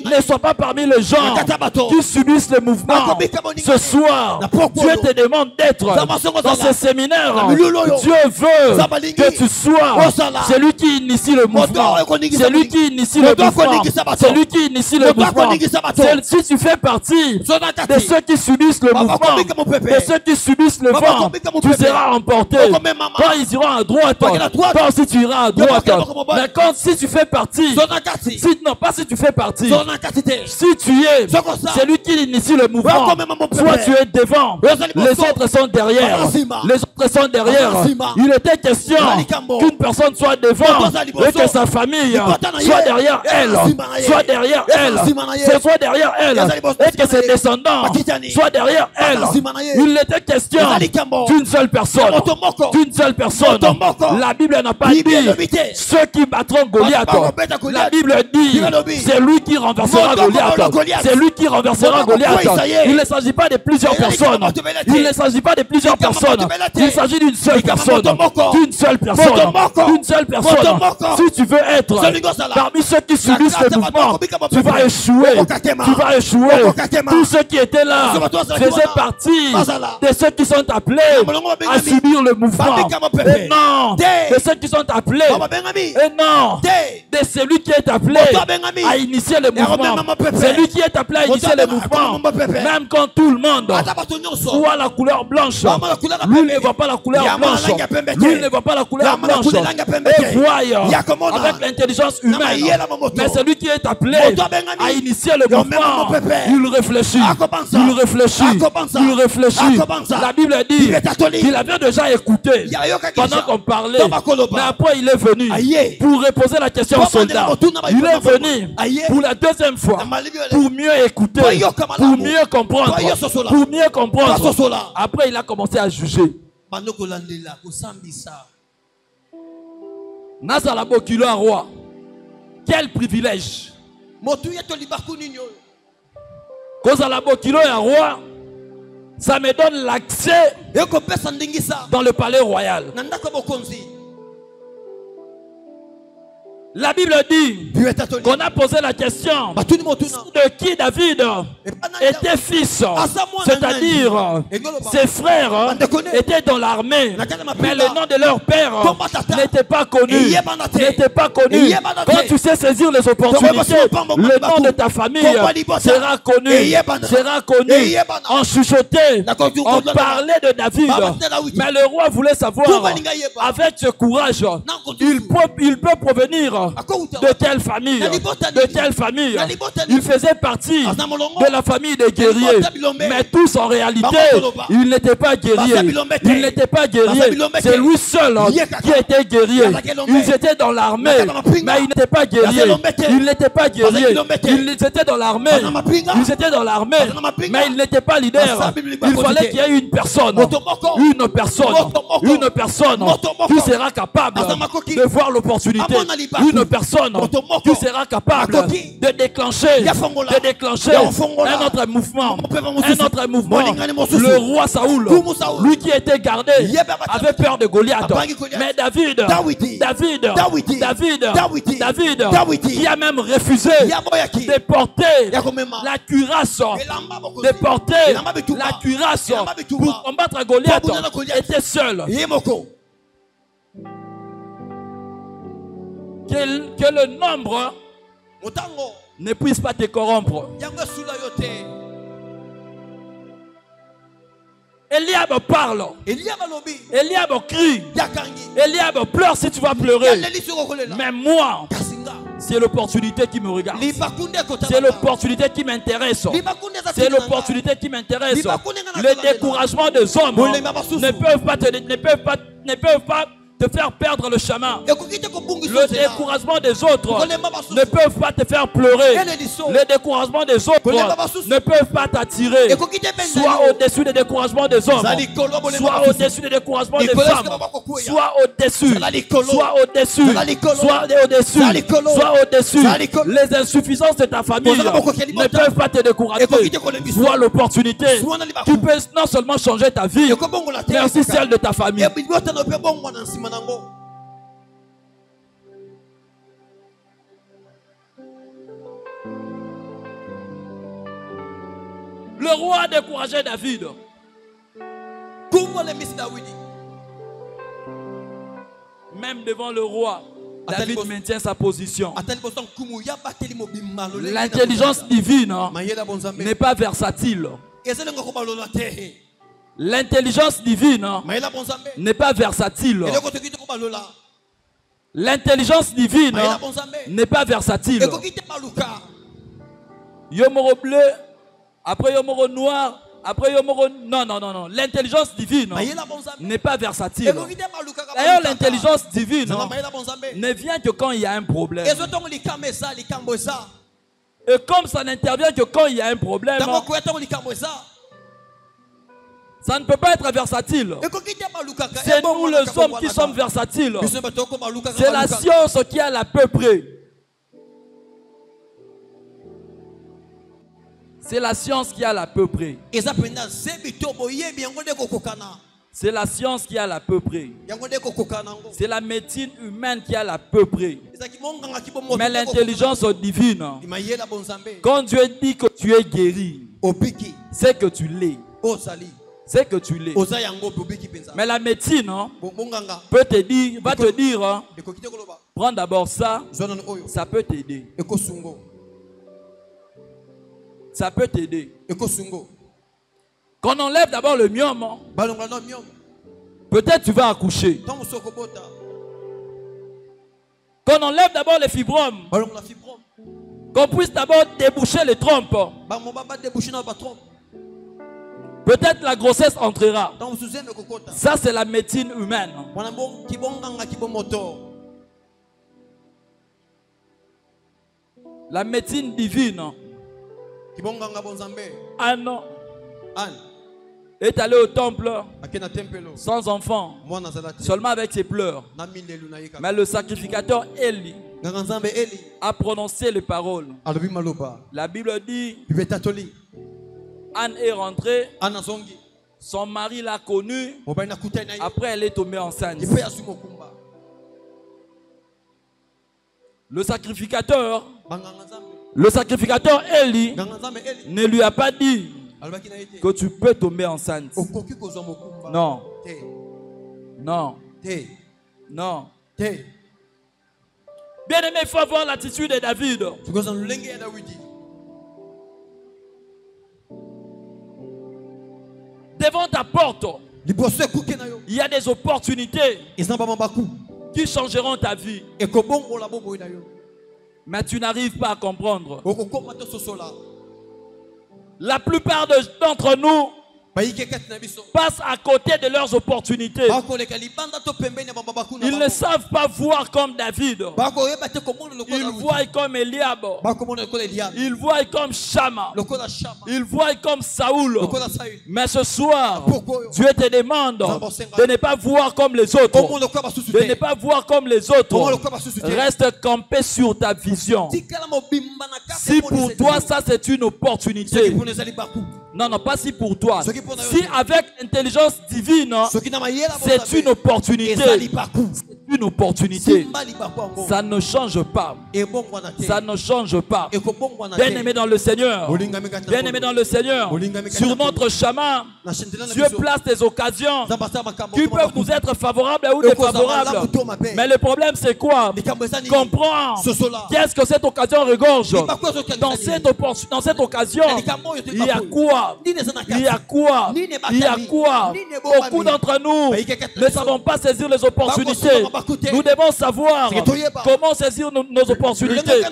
Ne sois pas parmi les gens qui subissent le mouvement. Ce soir, Dieu te demande d'être dans ce séminaire. Dieu veut que tu sois celui qui initie le mouvement. Celui qui initie le mouvement. Celui qui initie le mouvement. Si tu fais partie de ceux qui subissent le mouvement, de ceux qui subissent le vent, tu seras emporté. Quand ils iront à droite, toi aussi tu iras à droite. Mais quand si tu fais partie, non pas si tu fais partie, si tu es celui qui initie le mouvement, soit tu es devant, les autres sont derrière. Les autres sont derrière. Il était question qu'une personne soit devant et que sa famille soit derrière elle. Soit derrière elle. Soit derrière elle. Et que ses descendants soient derrière elle. Il était question d'une seule personne. D'une seule personne. La Bible n'a pas dit ceux qui battront Goliath. La Bible dit c'est lui qui renversera Goliath. C'est lui qui renversera Goliath. Il ne s'agit pas de plusieurs personnes. Il ne s'agit pas de plusieurs personnes. Il s'agit d'une seule personne. D'une seule personne. D'une seule personne. Si tu veux être parmi ceux qui subissent le mouvement, tu vas échouer. Tu vas échouer. Tous ceux qui étaient là faisaient partie de ceux qui sont appelés à subir le mouvement. Et non, de ceux qui sont appelés. Et non, de celui qui est appelé à initier le mouvement. Celui qui est appelé à initier le mouvement. Même quand tout le monde voit la couleur blanche, lui ne voit pas la couleur blanche. Lui ne voit pas la couleur blanche. Et voit avec l'intelligence humaine. Mais celui qui est appelé à initier le mouvement, il réfléchit. Il réfléchit. Il réfléchit. La Bible dit qu'il avait déjà écouté pendant qu'on parlait. Mais après il est venu pour reposer la question aux soldats. Il est venu pour la deuxième fois pour mieux écouter, pour mieux comprendre, pour mieux comprendre. Après il a commencé à juger. Nazala Bokilo un roi. Quel privilège. Kozala Bokilo un roi. Ça me donne l'accès dans le palais royal. La Bible dit qu'on a posé la question de qui David était fils, c'est-à-dire ses frères étaient dans l'armée, mais le nom de leur père n'était pas connu. Quand tu sais saisir les opportunités, le nom de ta famille sera connu, on chuchotait, on parlait de David, mais le roi voulait savoir avec ce courage, il peut provenir de quelle famille? De quelle famille? Il faisait partie de la famille des guerriers. Mais tous en réalité, ils n'étaient pas guerriers. Ils n'étaient pas guerriers. C'est lui seul qui était guerrier. Ils étaient dans l'armée, mais ils n'étaient pas guerriers. Ils n'étaient pas guerriers. Ils étaient dans l'armée. Ils étaient dans l'armée, mais ils n'étaient pas leaders. Il fallait qu'il y ait une personne qui sera capable de voir l'opportunité. Une personne qui sera capable de déclencher un autre mouvement. Le roi Saoul, lui qui était gardé, avait peur de Goliath. Mais David, qui a même refusé de porter la cuirasse, pour combattre Goliath, était seul. Que le nombre ne puisse pas te corrompre. Eliab parle. Eliab crie. Eliab pleure si tu vas pleurer. Mais moi, C'est l'opportunité qui me regarde. C'est l'opportunité qui m'intéresse. C'est l'opportunité qui m'intéresse. Le découragement des hommes ne peuvent pas te faire perdre le chemin. Le découragement des autres ne peuvent pas te faire pleurer. Le découragement des autres ne peuvent pas t'attirer. Sois au-dessus des découragements des hommes. Sois au-dessus des découragements des femmes. Sois au-dessus. Sois au-dessus. Sois au-dessus. Sois au-dessus. Les insuffisances de ta famille ne peuvent pas te décourager. Sois l'opportunité qui peut non seulement changer ta vie, mais aussi celle de ta famille. Le roi a découragé David. Même devant le roi, David maintient sa position. L'intelligence divine n'est pas versatile. L'intelligence divine n'est pas versatile. L'intelligence divine n'est pas versatile. Yomoro bleu, après yomoro noir, après yomoro... Non. L'intelligence divine n'est pas versatile. D'ailleurs, l'intelligence divine ne vient que quand il y a un problème. Et comme ça n'intervient que quand il y a un problème, ça ne peut pas être versatile. C'est nous les hommes qui sommes versatiles. C'est la science qui a à peu près. C'est la science qui a à peu près. C'est la science qui a à peu près. C'est la médecine humaine qui a à peu près. Mais l'intelligence divine, quand Dieu dit que tu es guéri, c'est que tu l'es. C'est que tu l'es. Mais la médecine peut te dire, va te dire, prends d'abord ça, ça peut t'aider. Ça peut t'aider. Quand on enlève d'abord le myome, peut-être tu vas accoucher. Quand on enlève d'abord les fibromes, qu'on puisse d'abord déboucher les trompes. Peut-être la grossesse entrera. Ça, c'est la médecine humaine. La médecine divine. Anne est allé au temple sans enfant, seulement avec ses pleurs. Mais le sacrificateur Eli a prononcé les paroles. La Bible dit, Anne est rentrée, son mari l'a connue, après elle est tombée enceinte. Le sacrificateur Eli ne lui a pas dit que tu peux tomber enceinte. Non. Non. Non. Bien aimé, il faut avoir l'attitude de David. Devant ta porte, il y a des opportunités qui changeront ta vie. Mais tu n'arrives pas à comprendre. La plupart d'entre nous passent à côté de leurs opportunités. Ils ne savent pas voir comme David. Ils voient comme Eliab. Ils voient comme Shama. Ils voient comme Saoul. Mais ce soir, Dieu te demande de ne pas voir comme les autres. De ne pas voir comme les autres. Reste campé sur ta vision. Si pour toi ça c'est une opportunité. Non, pas si pour toi. Si avec intelligence divine, c'est une opportunité. C'est une opportunité. Ça ne change pas. Ça ne change pas. Bien aimé dans le Seigneur. Bien aimé dans le Seigneur. Sur notre chemin, Dieu place des occasions qui peuvent nous être favorables ou défavorables. Mais le problème c'est quoi? Comprends qu'est-ce que cette occasion regorge. Dans cette occasion, il y a quoi? Il y a quoi? Il y a quoi? Beaucoup d'entre nous ne savons pas saisir les opportunités. Nous devons savoir comment saisir nos opportunités.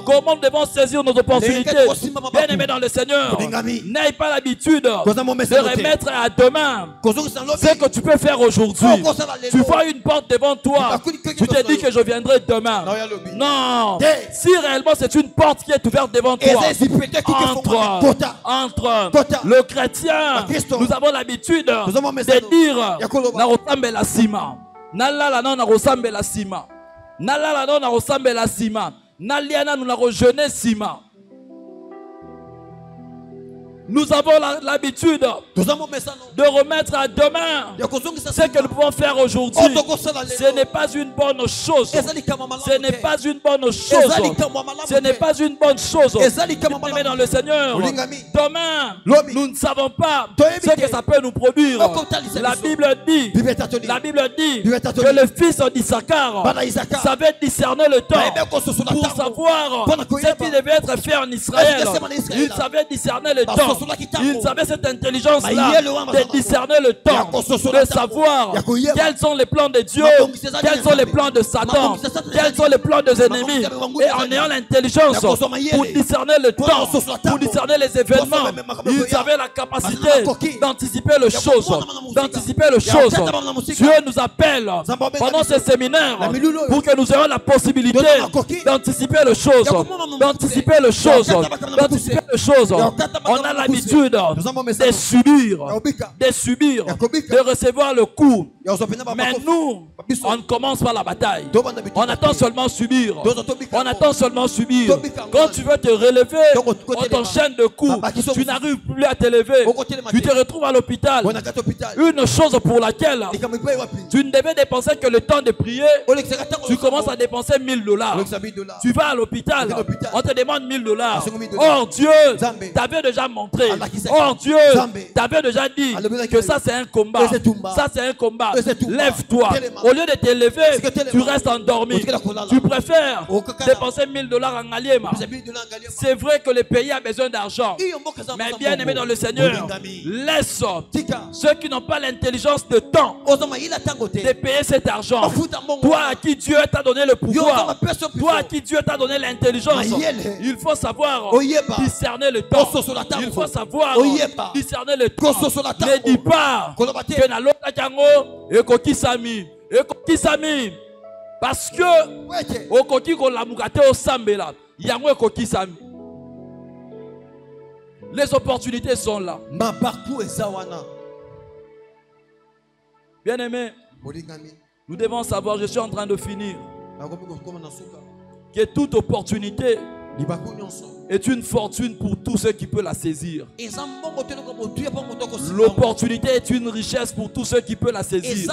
Comment nous devons saisir nos opportunités. Bien aimé dans le Seigneur, n'aie pas l'habitude de remettre à demain ce que tu peux faire aujourd'hui. Tu vois une porte devant toi, tu te dis que je viendrai demain. Non, si réellement c'est une porte qui est ouverte devant toi, entre le chrétien, nous avons l'habitude de dire Narosambe la sima, Nalala non Narosambe la sima, Nalala non Narosambe la sima, Naliana nous la jeûner sima. Nous avons l'habitude de remettre à demain ce que nous pouvons faire aujourd'hui. Ce n'est pas une bonne chose. Ce n'est pas une bonne chose. Ce n'est pas une bonne chose. Mais dans le Seigneur, demain, nous ne savons pas ce que ça peut nous produire. La Bible dit que le fils d'Issachar savait discerner le temps pour savoir ce qui devait être fait en Israël. Il savait discerner le temps. Il savait cette intelligence-là de discerner le temps, de savoir quels sont les plans de Dieu, quels sont les plans de Satan, quels sont les plans des ennemis. Et en ayant l'intelligence pour discerner le temps, pour discerner les événements, il avait la capacité d'anticiper les choses. Dieu nous appelle pendant ce séminaire pour que nous ayons la possibilité d'anticiper les choses. D'anticiper les choses. D'anticiper les choses. On a l'habitude de subir, de recevoir le coup. Mais nous, on ne commence pas la bataille. On attend seulement subir. On attend seulement subir. Quand tu veux te relever, on t'enchaîne de coups. Tu n'arrives plus à t'élever. Tu te retrouves à l'hôpital. Une chose pour laquelle tu ne devais dépenser que le temps de prier, tu commences à dépenser $1000. Tu vas à l'hôpital, on te demande $1000. Or Dieu t'avait déjà montré. Or Dieu t'avait déjà dit que ça c'est un combat. Ça c'est un combat. Lève-toi. Au lieu de t'élever, tu restes endormi. Tu préfères dépenser $1000 en Aliema. C'est vrai que le pays a besoin d'argent. Mais bien aimé dans le Seigneur, laisse ceux qui n'ont pas l'intelligence de temps de payer cet argent. Toi à qui Dieu t'a donné le pouvoir, toi à qui Dieu t'a donné l'intelligence, il faut savoir discerner le temps. Il faut savoir discerner le temps. Ne dis pas que na lota kango ekokisami. Ekokisami parce que okoki ko lamukate o sambela yango ekokisami. Les opportunités sont là. Bien aimé, nous devons savoir, je suis en train de finir, que toute opportunité est une fortune pour tous ceux qui peuvent la saisir. L'opportunité est une richesse pour tous ceux qui peuvent la saisir.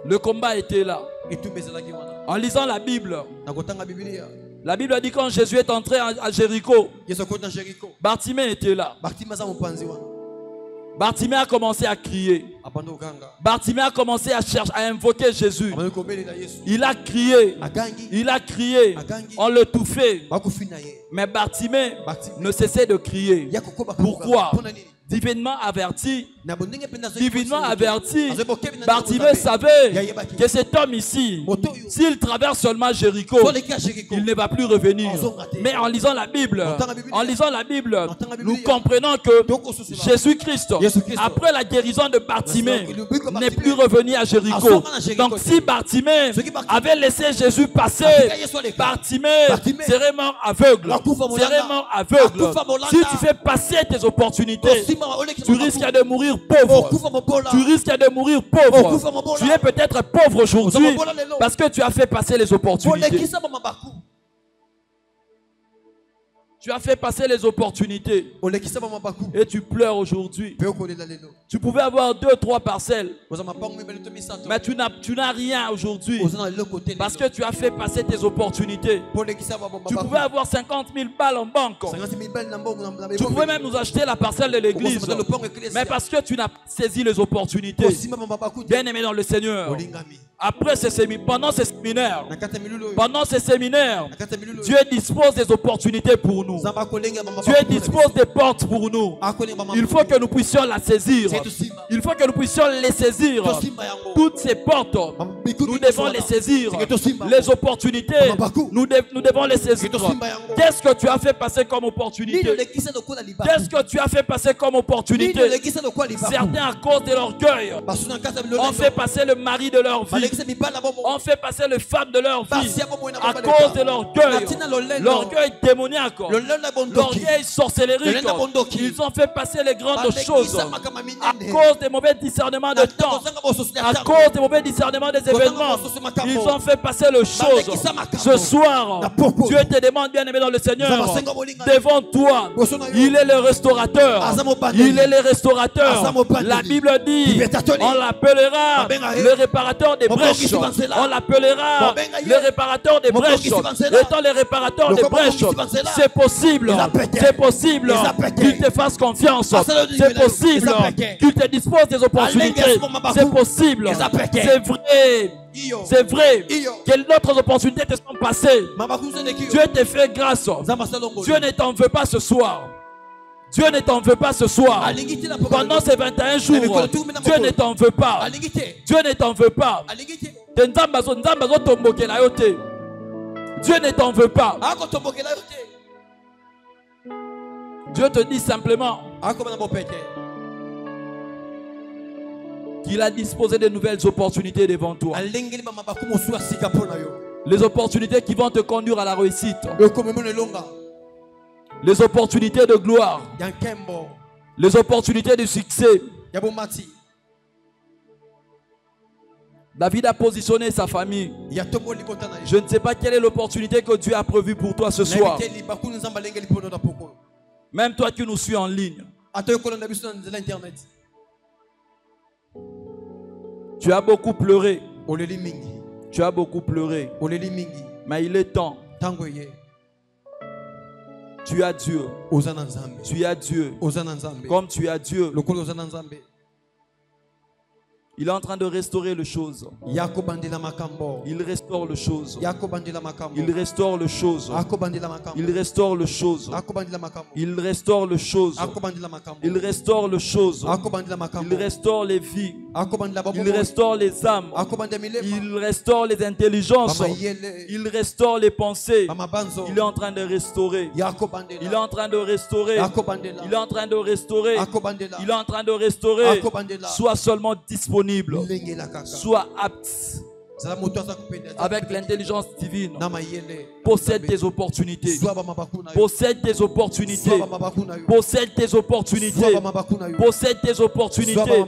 Le combat était là. En lisant la Bible a dit quand Jésus est entré à Jéricho, Bartimée était là. Bartimée a commencé à crier. Bartimée a commencé à chercher, à invoquer Jésus. Il a crié. On le touffait. Mais Bartimée ne cessait de crier. Pourquoi? Divinement averti, Bartimée savait que cet homme ici, s'il traverse seulement Jéricho, il ne va plus revenir. Mais en lisant la Bible, nous comprenons que Jésus-Christ, après la guérison de Bartimée, n'est plus revenu à Jéricho. Donc si Bartimée avait laissé Jésus passer, Bartimée serait mort aveugle. Si tu fais passer tes opportunités, tu risques de mourir pauvre. Tu es peut-être pauvre aujourd'hui parce que tu as fait passer les opportunités. Tu as fait passer les opportunités et tu pleures aujourd'hui. Tu pouvais avoir 2 ou 3 parcelles, mais tu n'as rien aujourd'hui parce que tu as fait passer tes opportunités. Tu pouvais avoir 50 000 balles en banque. Tu pouvais même nous acheter la parcelle de l'église, mais parce que tu n'as pas saisi les opportunités. Bien aimé dans le Seigneur, après ces séminaires, pendant ces séminaires, Dieu dispose des opportunités pour nous. Dieu dispose des portes pour nous. Il faut que nous puissions la saisir. Il faut que nous puissions les saisir. Toutes ces portes, nous devons les saisir. Les opportunités, nous devons les saisir. Qu'est-ce que tu as fait passer comme opportunité? Qu'est-ce que tu as fait passer comme opportunité? Certains, à cause de l'orgueil, ont fait passer le mari de leur vie, ont fait passer le femme de leur vie à cause de l'orgueil. L'orgueil démoniaque, l'orgueil sorcellerique. Ils ont fait passer les grandes choses à cause des mauvais discernements de temps, à cause des mauvais discernements des événements. Ils ont fait passer les choses. Ce soir, Dieu te demande, bien aimé dans le Seigneur, devant toi, il est le restaurateur. Il est le restaurateur. La Bible dit, on l'appellera le réparateur des brèches. On l'appellera le réparateur des brèches. Étant le réparateur des brèches, c'est possible. C'est possible qu'il te fasse confiance. C'est possible qu'il te dispose des opportunités. C'est possible. C'est vrai. C'est vrai que d'autres opportunités te sont passées. Dieu te fait grâce. Dieu ne t'en veut pas ce soir. Dieu ne t'en veut pas ce soir. Pendant ces 21 jours, Dieu ne t'en veut pas. Dieu ne t'en veut pas. Dieu ne t'en veut pas. Dieu te dit simplement qu'il a disposé de nouvelles opportunités devant toi. Les opportunités qui vont te conduire à la réussite. Les opportunités de gloire. Les opportunités de succès. David a positionné sa famille. Je ne sais pas quelle est l'opportunité que Dieu a prévue pour toi ce soir. Même toi qui nous suis en ligne. Tu as beaucoup pleuré. Tu as beaucoup pleuré. Mais il est temps. Tu as Dieu. Tu as Dieu. Comme tu as Dieu. Il est en train de restaurer les choses. Il restaure les choses. Il restaure les choses. Il restaure les choses. Il restaure les choses. Il restaure les choses. Il restaure les vies. Il restaure les âmes. Il restaure les intelligences. Il restaure les pensées. Il est en train de restaurer. Il est en train de restaurer. Il est en train de restaurer. Il est en train de restaurer. Sois seulement disponible. Sois apte avec l'intelligence divine. Possède tes opportunités. Possède tes opportunités. Possède tes opportunités. Possède tes opportunités.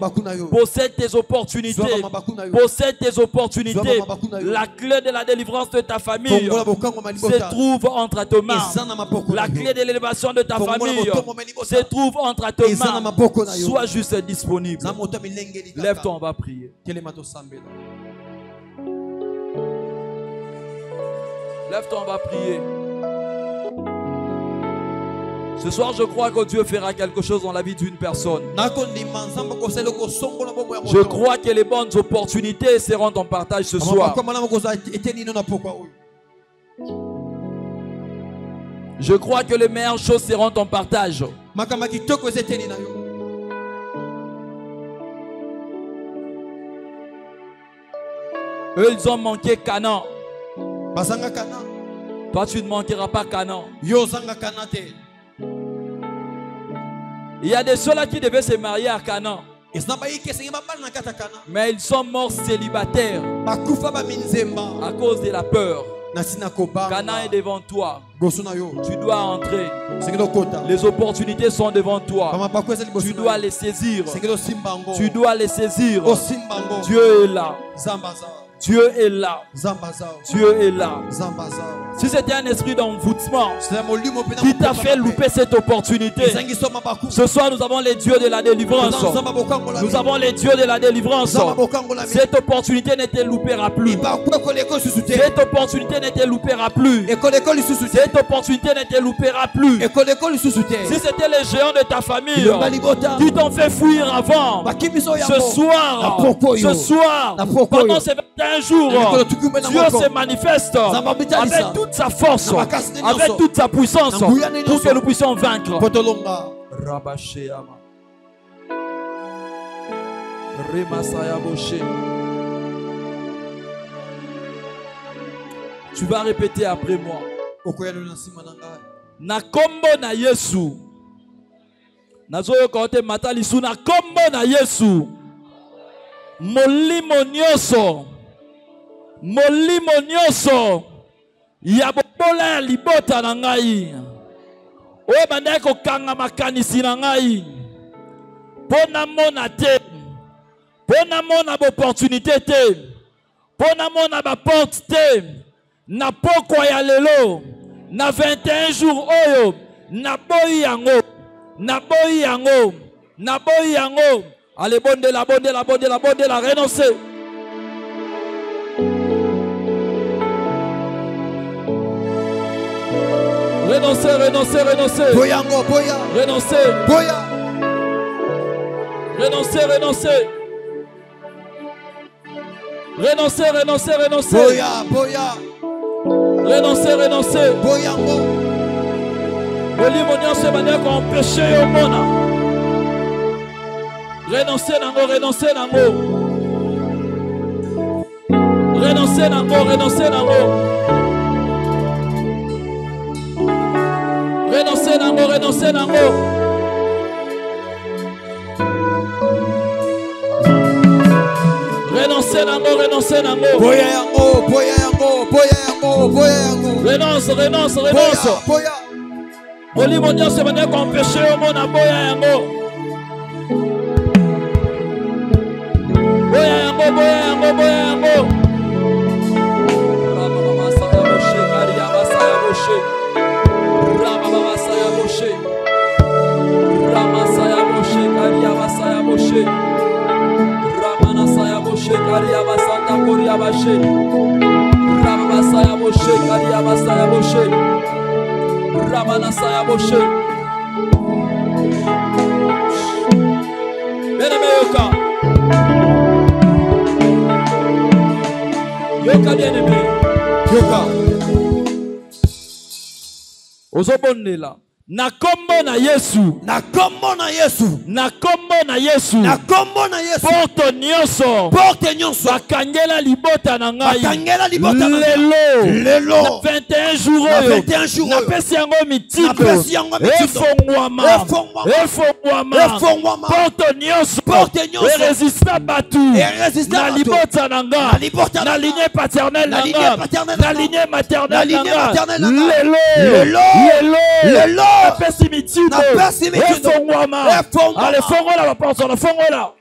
Possède tes opportunités. Possède tes opportunités. La clé de la délivrance de ta famille se trouve entre tes mains. La clé de l'élévation de ta famille se trouve entre tes mains. Sois juste disponible. Lève-toi, on va prier. Lève-toi, on va prier. Ce soir, je crois que Dieu fera quelque chose dans la vie d'une personne. Je crois que les bonnes opportunités seront en partage ce soir. Je crois que les meilleures choses seront en partage. Eux, ils ont manqué Canaan. Toi, tu ne manqueras pas Canaan. Il y a des ceux-là qui devaient se marier à Canaan, mais ils sont morts célibataires à cause de la peur. Canaan est devant toi. Tu dois entrer. Les opportunités sont devant toi. Tu dois les saisir. Tu dois les saisir. Dieu est là. Dieu est là. Dieu est là. Si c'était un esprit d'envoûtement qui t'a fait louper cette opportunité, ce soir nous avons les dieux de la délivrance. Nous avons les dieux de la délivrance. Cette opportunité ne te loupera plus. Cette opportunité ne te loupera plus. Cette opportunité ne te loupera plus. Si c'était les géants de ta famille qui t'ont fait fuir avant, ce soir, pendant ces 21 jours, Dieu se manifeste avec toute sa force, avec toute sa puissance, pour que nous puissions vaincre. Tu vas répéter après moi. Na kombo na Yesu. Nazoyo kote matalisu na kombo na Yesu. Molimo nyonso ya bobola ya libota na ngai. Oyo bandai kokanga makanisi na ngai. Pona mona te. Pona mona opportunité te. Pona mona ba porte te. Na pokwa ya lelo. Na 21 jours oyo. Na boyi yango. Na boyi yango. Na boyi yango. Allez, bondela, renoncez. Renoncez. Boyango, boya. Renoncez. Boya. Renoncez. Boya. Renoncez. Boyango. Molimo nyonso ebandaki koempêche yo mona. Renoncez nango. Renoncez nango. Boya yango. Renonce. Boya. Molimo nyonso ebandaki koempêche yo mona boya yango. Boya yango. Ramama saya boshe karia basaya boshe. Ramama saya boshe. Rama saya boshe karia basaya boshe. Ramana saya boshe karia basanda koria bashe. Ramama saya boshe karia basaya boshe. Ramana saya boshe. Benemeyoka. Yoka bien-aimé. Yoka. Ozobonela. Na kombo na Yesu. Porte nyonso. Bakangela libota na ngai. Lelo. Na 21 jours. Na pesi yango mitiko. Efongwama. Porte nyonso. Résista batu. Na libota na nga. Na lignée paternelle na nga. Na lignée maternelle na nga. Lelo. Na pessimitude. Efongwama. Allez, fongola la porte, fongola.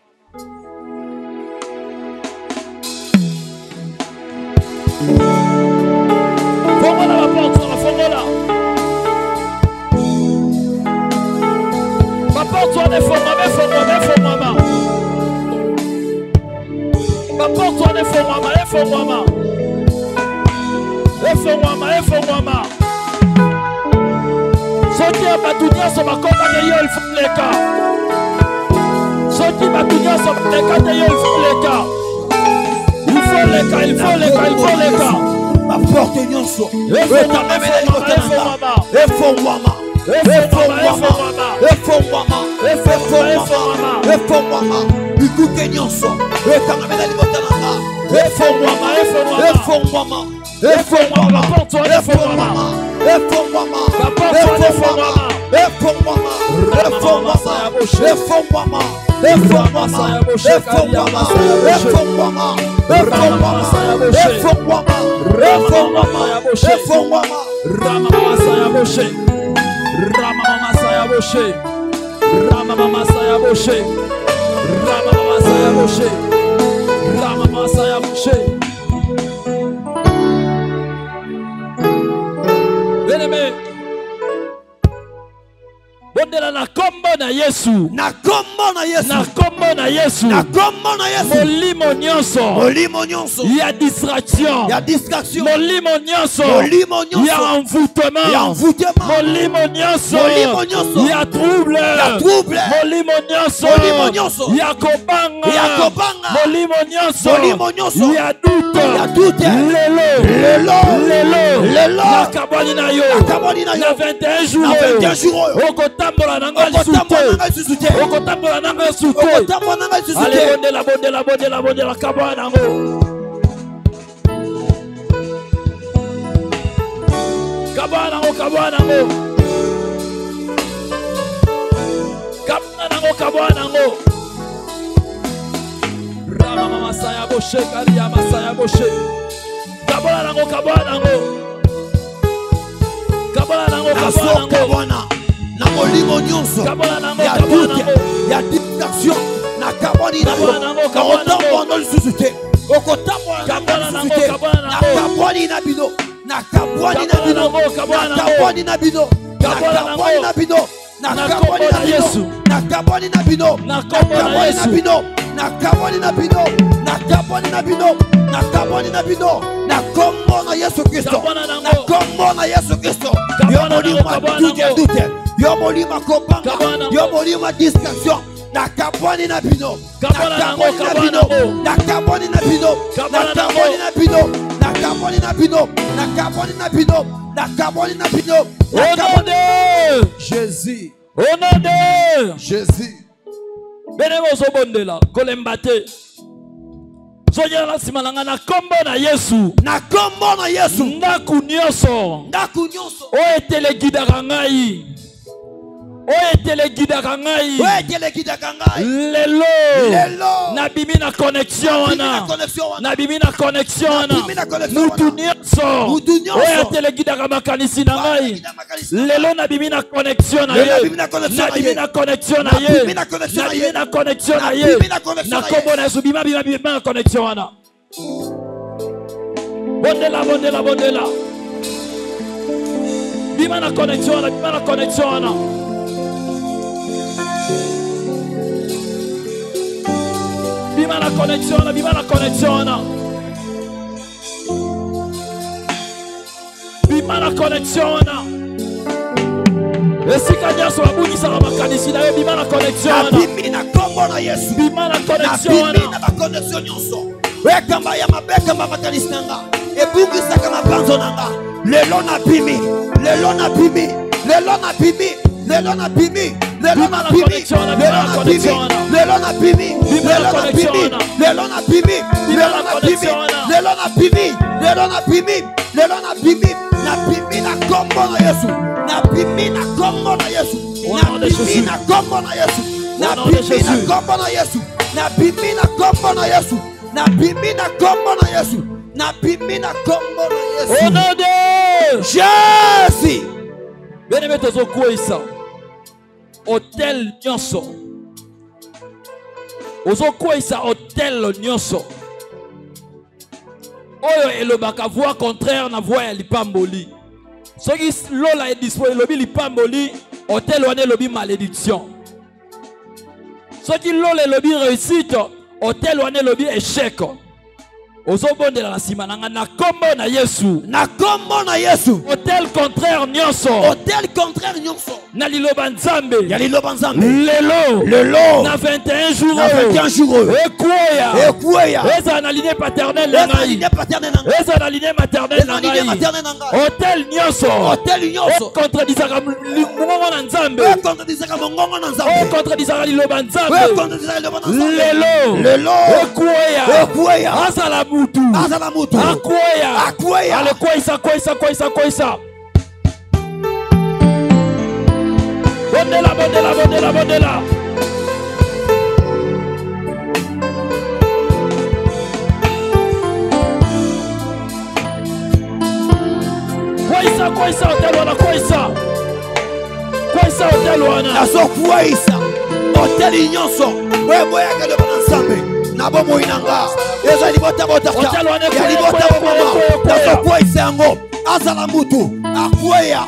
Fongola la porte, fongola. Ma porte, efongwama. Ma porte, efongwama. Soki batunya so bakota ke yo ilfuleka. Soki batunya so bakota ke yo ilfuleka. Il faut leka. Ma porte nyonso. Efongwama. Bikuke nyonso. Ekangamela libota nanga. Efongwama. na Yesu. Na kombo na Yesu. Na kombo na Yesu. Na kombo na Yesu. Molimo nyonso. Molimo nyonso. Ya distraction. Ya distraction. Molimo nyonso. Molimo nyonso. Ya envoûtement. Ya envoûtement. Molimo nyonso. Molimo nyonso. Ya trouble. Ya trouble. Molimo nyonso. Molimo nyonso. Ya kobanga. Ya kobanga. Molimo nyonso. Molimo nyonso. Ya doute. Ya doute. Lelo. Na kabani na yo. Na kabani na yo. Na 21 jours. Na 21 jours. Okotambola nanga lisute. Okotambola nanga lisute. Okotambola nanga lisute. Allez, bondela kabana nango. Kabana nango. Kabana nango. Rama masaya boshe kariya masaya boshe. Kabana nango. Na molimo nyonso. Ya doute. Ya distraction. Na kabani na yo. Na otambola lisusu te. Okotambola na lisusu te. Na kabani na bino. Na kabani na bino. Na kabani na bino. Na kabani na bino. Na kabani na bino. Na kabani na bino. Na kabani na bino. Na kabani na bino. Na kabani na bino. Na kabani na bino. Na kombo na Yesu Kristo. Na kombo na Yesu Kristo. Yo molima doute. Yo molima kopanga. Yo molima distraction. Na kabani na bino. Na kabani na bino. Na kabani na bino. Na kabani na bino. Na kabani na bino. Na kabani na bino. Na kabani na bino. Au nom de Jésus. Au nom de Jésus. Benemo zobondela kolembate. Zoya la simalanga na kombo na Yesu. Na kombo na Yesu. Ndaku nyonso. Ndaku nyonso. O etele gidaka ngai. Lelo. Nabimi na connexion wana. Nabimi na connexion wana. Mutu nyonso. O etele gidaka makanisi na ngai. Lelo nabimi na connexion na ye. Nabimi na connexion na ye. Nabimi na connexion na ye. Na kombo na Yesu bima na connexion wana. Bondela. Bima na connexion wana. Bima la connexion na. Esika nyaso abunisa na makanisi na yo bima la connexion na. Bima kombo na Yesu. Bima la connexion na. Bima la connexion nyonso. Wekamba ya mabeka makanisi nanga. Ebungisa kama banzo nanga. Lelo na bimi. Au nom de Jésus. Bien-aimé tozokwisa. Hôtel nyonso. Ozokwisa hôtel nyonso. Oyo elobaka voix contraire na voix ya lipamboli. Soki lola est disponible lobi lipamboli, hôtel wane lobi malédiction. Soki lola lobi réussite, hôtel wane lobi échec. Ozobondela na sima nanga na kombo na Yesu. Na kombo na Yesu. Hôtel contraire nyonso. Hôtel contraire nyonso. Na liloba nzambe. Ya liloba nzambe. Lelo. Na 21 jours. Na 21 jours. Ekweya. Eza na lignée paternelle na ngai. Eza na lignée maternelle na ngai. Hôtel nyonso. Contredisaka mongongo na nzambe. Contredisaka liloba nzambe. Lelo. Ekweya. Azala mutu. Akweya. Ale kwisa. Bondela. Kwisa hotel wana kwisa hotel wana. Aso kwisa hotel nyonso. We boya ka de bana nzambe. Na bomo inanga. Eza libota botaka. Ya libota mama. Aso kwisa ngo. Azala mutu. Akweya.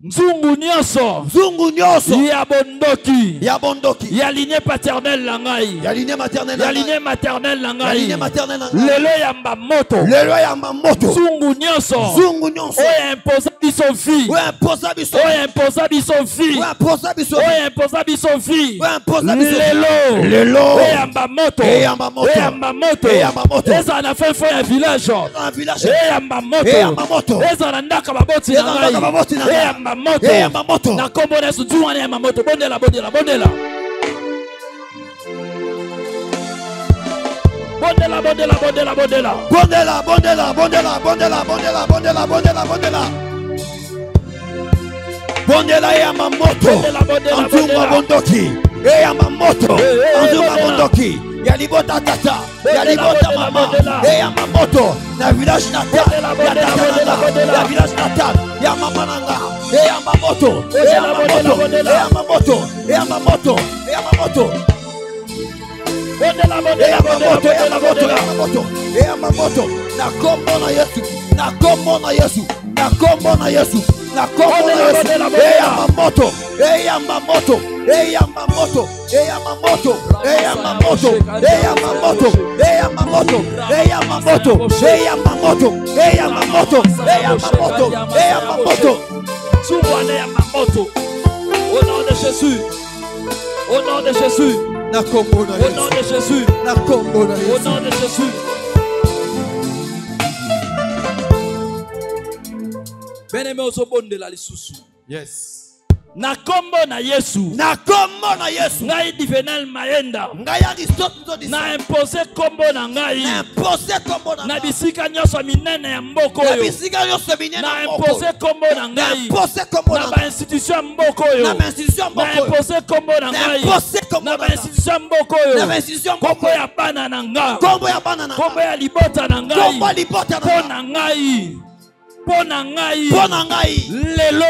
Nzungu nyoso ya bondoki ya lignée paternelle la ngai ya lignée maternelle la ngai lelo yamba moto nzungu nyoso oyo imposa biso fille oyo imposa biso fille lelo oyamba moto ezala na fin ya village eyamba moto ezala ndaka baboti na ngai eyamba moto na kombo na Yesu nzungu ya moto bondela bondela ya mamoto anzunga bondoki ya mamoto anzunga bondoki ya libota tata ya libota mama ya mamoto na village natal ya village natal ya mama nanga ya mamoto na kombo na Yesu na kombo na Yesu au nom de Jésus, au nom de Jésus, au nom de Jésus, au nom de Jésus. Bien-aimé au sobon de la lisusu. Yes. Na kombo na Yesu ngai divenal maenda na impose kombo na ngai na bisika nyonso minene ya mboko oyo na impose kombo na ngai na ba institution ya mboko oyo na impose kombo na ngai na ba institution ya mboko oyo kombo ya bana na nga kombo ya libota na ngai po na ngai Pona ngai lelo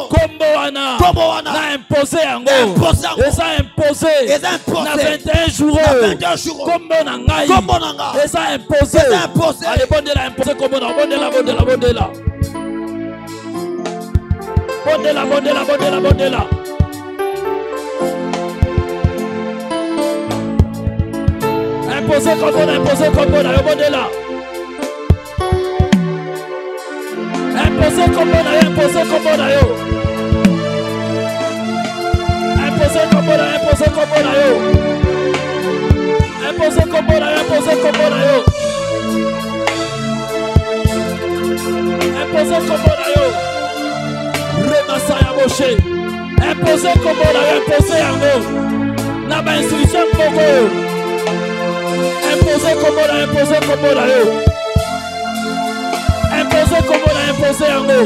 kombo wana na impose yango eza impose na 21 jours kombo na ngai eza impose ale bondela impose kombo na bondela impose kombo na yo bondela Impose kombo na yo, impose kombo na yo. Impose kombo na yo, impose kombo na yo. Impose kombo na yo, impose kombo na yo. Impose kombo na yo. Remasa ya boshe. Impose kombo na yo, impose yango. Na ba instruction mboko yo. Impose kombo na yo. Impose kombo na impose yango.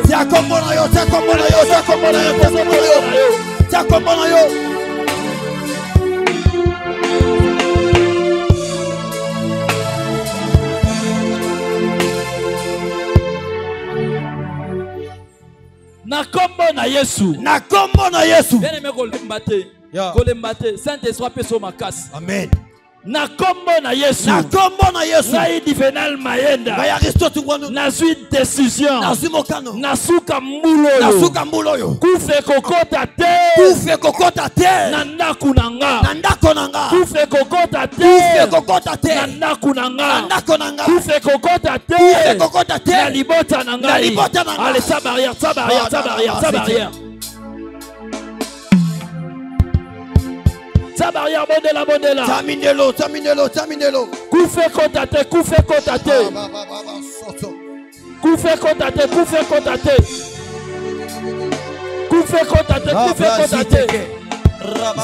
Tia kombo na yo, tia kombo na yo, tia kombo na yo, tia kombo na yo, tia kombo na yo. Na kombo na Yesu, na kombo na Yesu. Bien-aimé kolemba te, Saint-Esprit peso makasi. Amen. Na kombo na Yesu, ngai divenal maenda nazwi décision nasuka mbulo oyo kufe kokota te na ndaku na nga kufe kokota te na ndaku na nga kufe kokota te na libota na ngai. Allez, sa barrière sa barrière, bondela. Taminelo. Koufe kotate. Koufe kotate.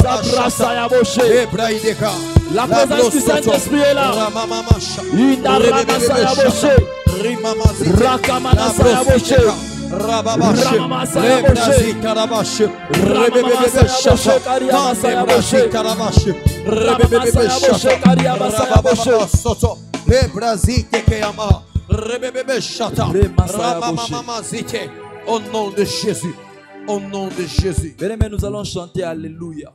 Zabrasa ya boshe. La présence du Saint-Esprit est là. Au nom de Jésus. Au nom de Jésus. Bien-aimés, nous allons chanter Alléluia.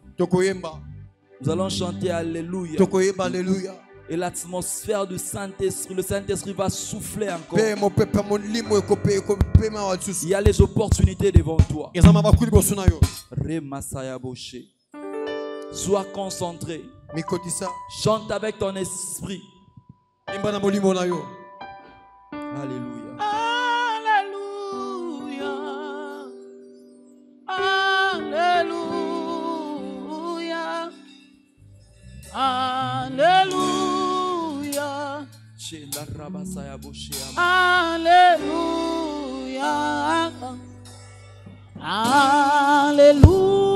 Nous allons chanter Alléluia. Alléluia. Et l'atmosphère du Saint-Esprit, le Saint-Esprit va souffler encore. Il y a les opportunités devant toi. Sois concentré. Chante avec ton esprit. Alléluia. Alléluia. Alléluia. Alléluia. Alléluia.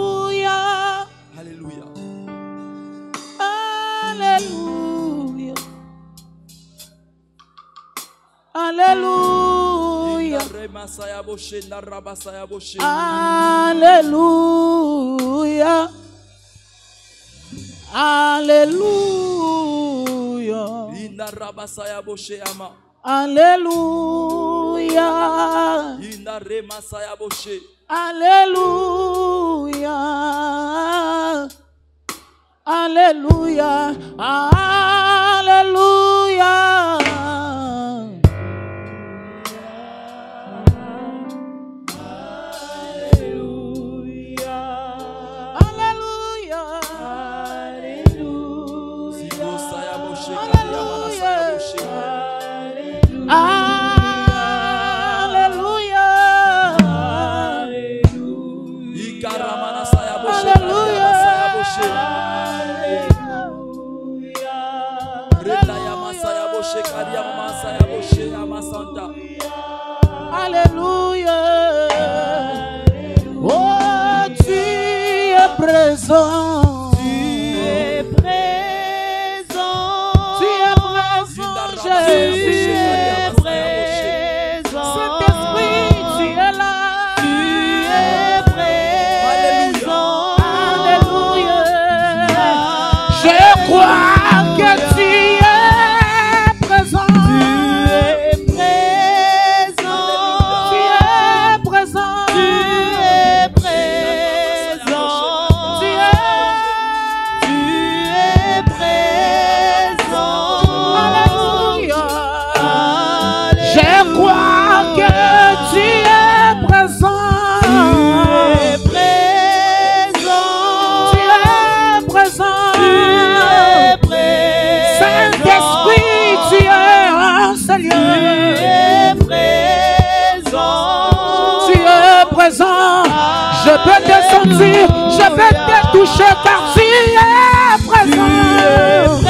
Alléluia. Alléluia. Alléluia. Alléluia. Alléluia. Alléluia. Alléluia. Alléluia. Alléluia. Alléluia. Oh, tu es présent. Tu es présent. Tu es présent, Jésus. Tu es présent. Saint-Esprit, tu es là. Tu es présent. Alléluia. Je crois que tu es présent. Tu es présent. Tu es présent. Tu es présent. Tu es présent. Alléluia. Je crois que tu es présent. Tu es présent. Tu es présent. Tu es présent. Saint-Esprit, tu es en ce lieu. Tu es présent. Tu es présent. Je peux te sentir. Je peux te toucher car tu es présent. Tu es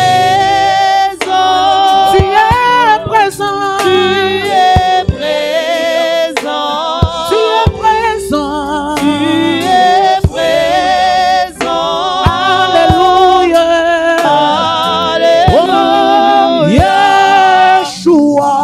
présent. Tu es présent. Tu es présent. Tu es présent. Alléluia. Alléluia. Yeshua.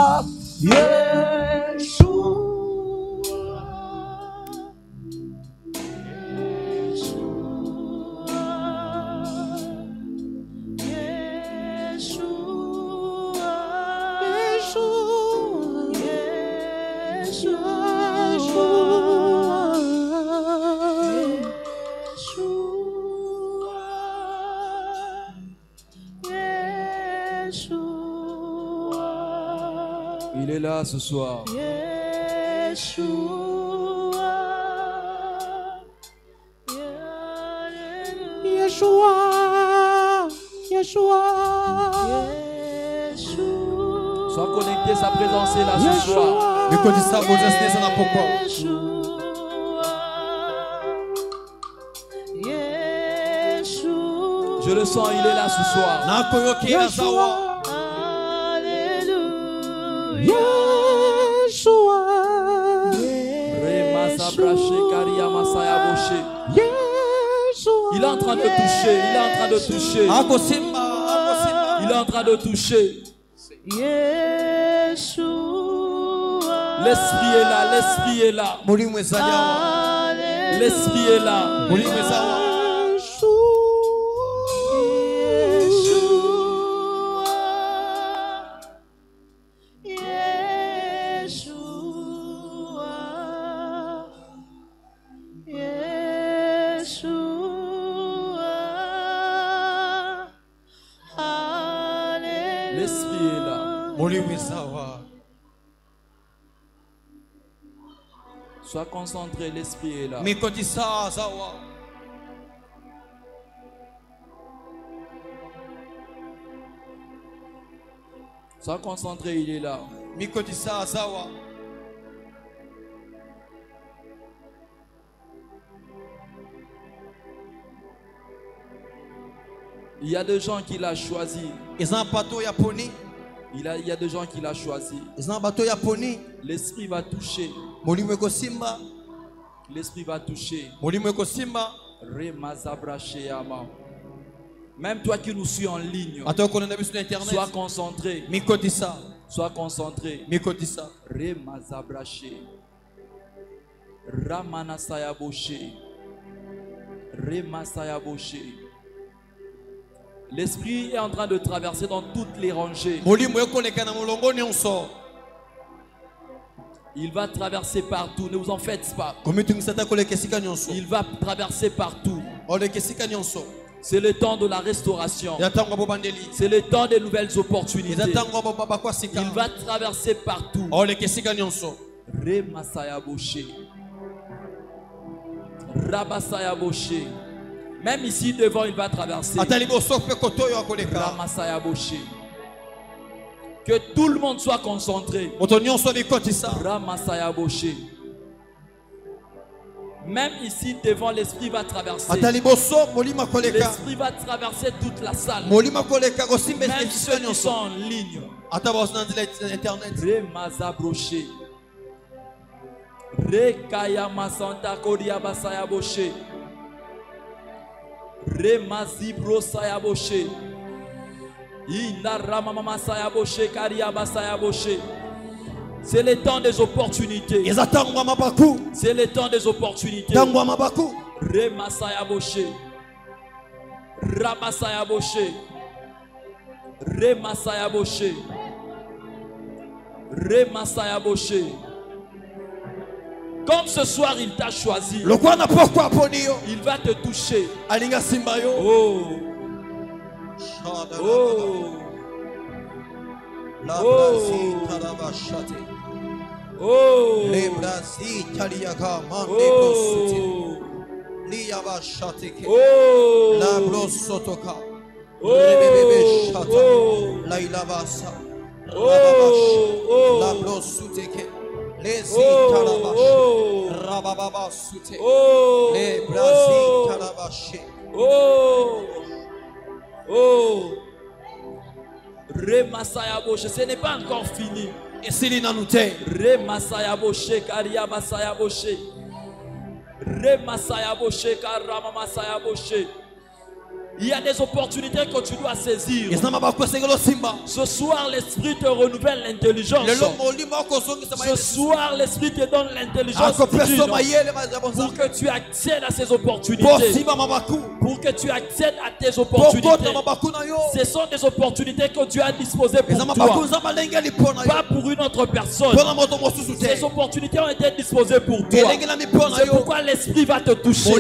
Il est là ce soir. Yeshua. Yeshua. Sois connecté, sa présence est là ce soir. Je le sens, il est là ce soir. Il est en train de toucher, il est en train de toucher. est en train de toucher. L'esprit est là, l'esprit est là. L'esprit est là. L'esprit est là. Sois concentré, l'esprit est là. Sois concentré, il est là. Il y a des gens qui l'ont choisi. Il y a des gens qui l'ont choisi. L'esprit va toucher. L'esprit va toucher. Même toi qui nous suis en ligne, sois concentré. Sois concentré. Remazabraché. Ramanasayaboshe. Remasayaboshe. L'esprit est en train de traverser dans toutes les rangées. Il va traverser partout, ne vous en faites pas. Il va traverser partout. C'est le temps de la restauration. C'est le temps des nouvelles opportunités. Il va traverser partout. Remasayaboshe. Rabasayaboshe. Même ici devant, il va traverser. Ramasayaboshe. Que tout le monde soit concentré. Ramasayaboshe. Même ici devant, l'esprit va traverser. L'esprit va traverser toute la salle. Même ceux qui sont en ligne. Remazabroche. Rekayama Kodia Basayaboshe. Remazibro Sayaboshe. Inaramama Sayaboshe Kariaba Sayaboshe. C'est le temps des opportunités. C'est le temps des opportunités. Remasayaboshe. Ramasayaboshe. Remasayaboshe. Remasayaboshe. Comme ce soir il t'a choisi, il va te toucher. Oh. Oh. Oh. Les Rababa Sute, les Brazil Calabaché. Remasayaboshe, ce n'est pas encore fini. Et c'est l'inanouté. Remasayaboshe, Kariamasayaboshe. Remasayaboshe, Karamasayaboshe. Il y a des opportunités que tu dois saisir. Ce soir, l'esprit te renouvelle l'intelligence. Ce soir, l'esprit te donne l'intelligence pour que tu accèdes à ces opportunités. Pour que tu accèdes à tes opportunités. Ce sont des opportunités que tu as disposées pour toi. Pas pour une autre personne. Ces opportunités ont été disposées pour toi. C'est pourquoi l'esprit va te toucher.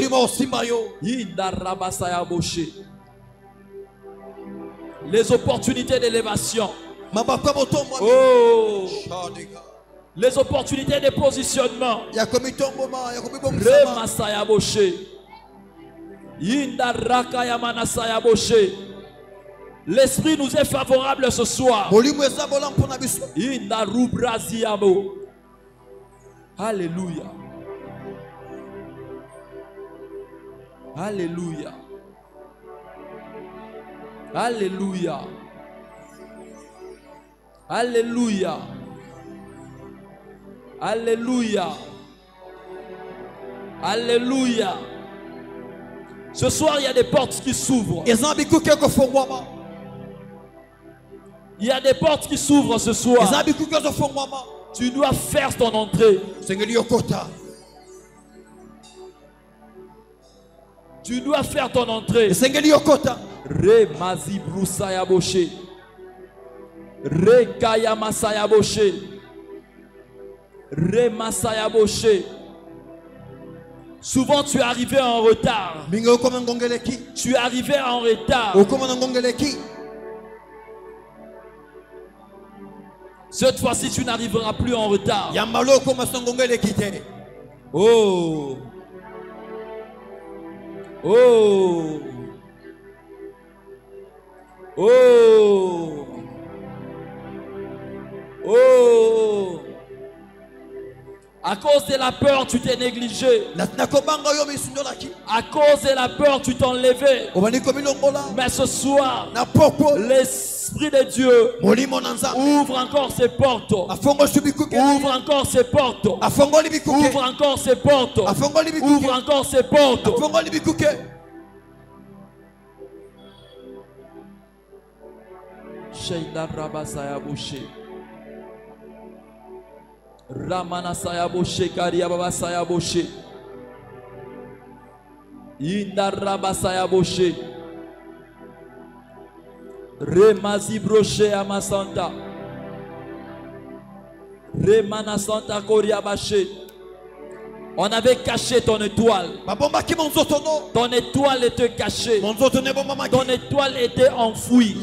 Les opportunités d'élévation. Oh. Les opportunités de positionnement. Remasayaboshe. Yindarakayamanasayaboche. L'esprit nous est favorable ce soir. Yindarubraziamo. Alléluia. Alléluia. Alléluia. Alléluia. Alléluia. Alléluia. Ce soir, il y a des portes qui s'ouvrent. Il y a des portes qui s'ouvrent ce soir. Tu dois faire ton entrée. Tu dois faire ton entrée. Re mazi broussa ya boshe. Re kaya masaya boshe. Re masaya boshe. Souvent tu es arrivé en retard. Tu es arrivé en retard. Cette fois-ci tu n'arriveras plus en retard. Oh. Oh. Oh. Oh. À cause de la peur, tu t'es négligé. À cause de la peur, tu t'es enlevé. Mais ce soir, l'Esprit de Dieu ouvre encore ses portes. Ouvre encore ses portes. Ouvre encore ses portes. Ouvre encore ses portes. Sheila Rabasaya Bouché. Ramana Sayaboshe Karia Baba Sayaboshe Inda Rabba Sayaboshe Remazi Broche Amasanta Remana Santa Koria Bache. On avait caché ton étoile. Ton étoile était cachée. Ton étoile était enfouie.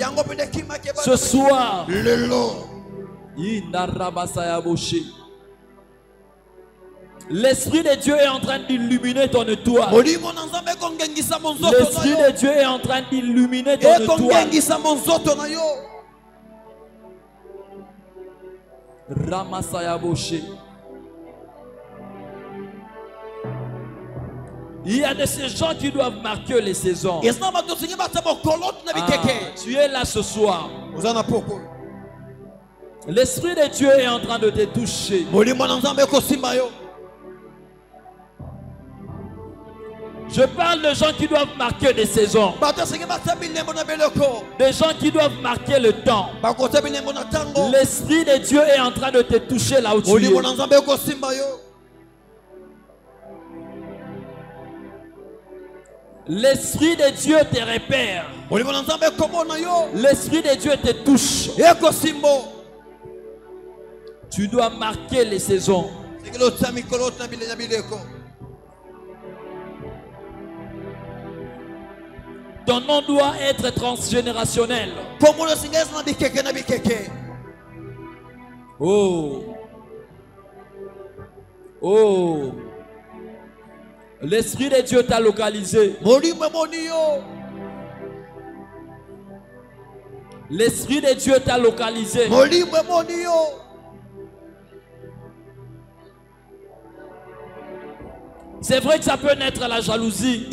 Ce soir, Inda Rabba Sayaboshe, l'Esprit de Dieu est en train d'illuminer ton étoile. L'Esprit de Dieu est en train d'illuminer ton étoile. Ramasaya Boshe. Il y a de ces gens qui doivent marquer les saisons. Tu es là ce soir. L'Esprit de Dieu est en train de te toucher. Je parle de gens qui doivent marquer des saisons. Des gens qui doivent marquer le temps. L'Esprit de Dieu est en train de te toucher là où tu es. L'Esprit de Dieu te repère. L'Esprit de Dieu te touche. Tu dois marquer les saisons. Ton nom doit être transgénérationnel. Oh. Oh. L'Esprit de Dieu t'a localisé. L'Esprit de Dieu t'a localisé. C'est vrai que ça peut naître la jalousie.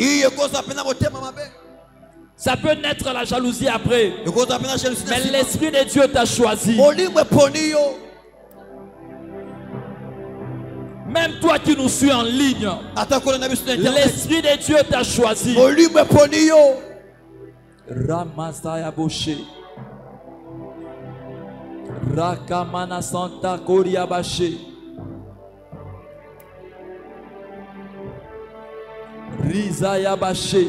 Ça peut naître la jalousie après. Mais l'Esprit de Dieu t'a choisi. Même toi qui nous suis en ligne, l'Esprit de Dieu t'a choisi. Ramasaya Boshe. Rakamana Santa Koria Bache. Rizaya Bache.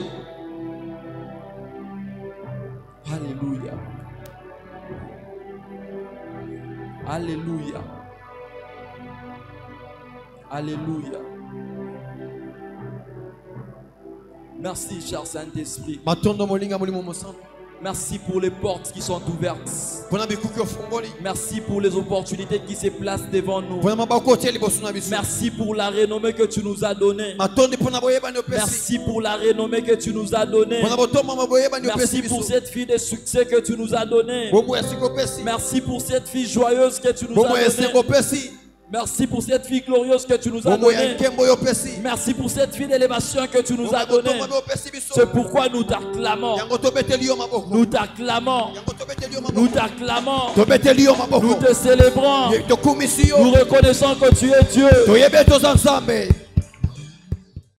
Alléluia. Alléluia. Alléluia. Merci, cher Saint-Esprit. Merci pour les portes qui sont ouvertes. Merci pour les opportunités qui se placent devant nous. Merci pour la renommée que tu nous as donnée. Merci pour la renommée que tu nous as donnée. Merci pour cette fille de succès que tu nous as donnée. Merci pour cette fille joyeuse que tu nous as donnée. Merci pour cette fille glorieuse que tu nous as donnée. Merci pour cette fille d'élévation que tu nous as donnée. C'est pourquoi nous t'acclamons. Nous t'acclamons. Nous t'acclamons. Nous te célébrons. Nous reconnaissons que tu es Dieu.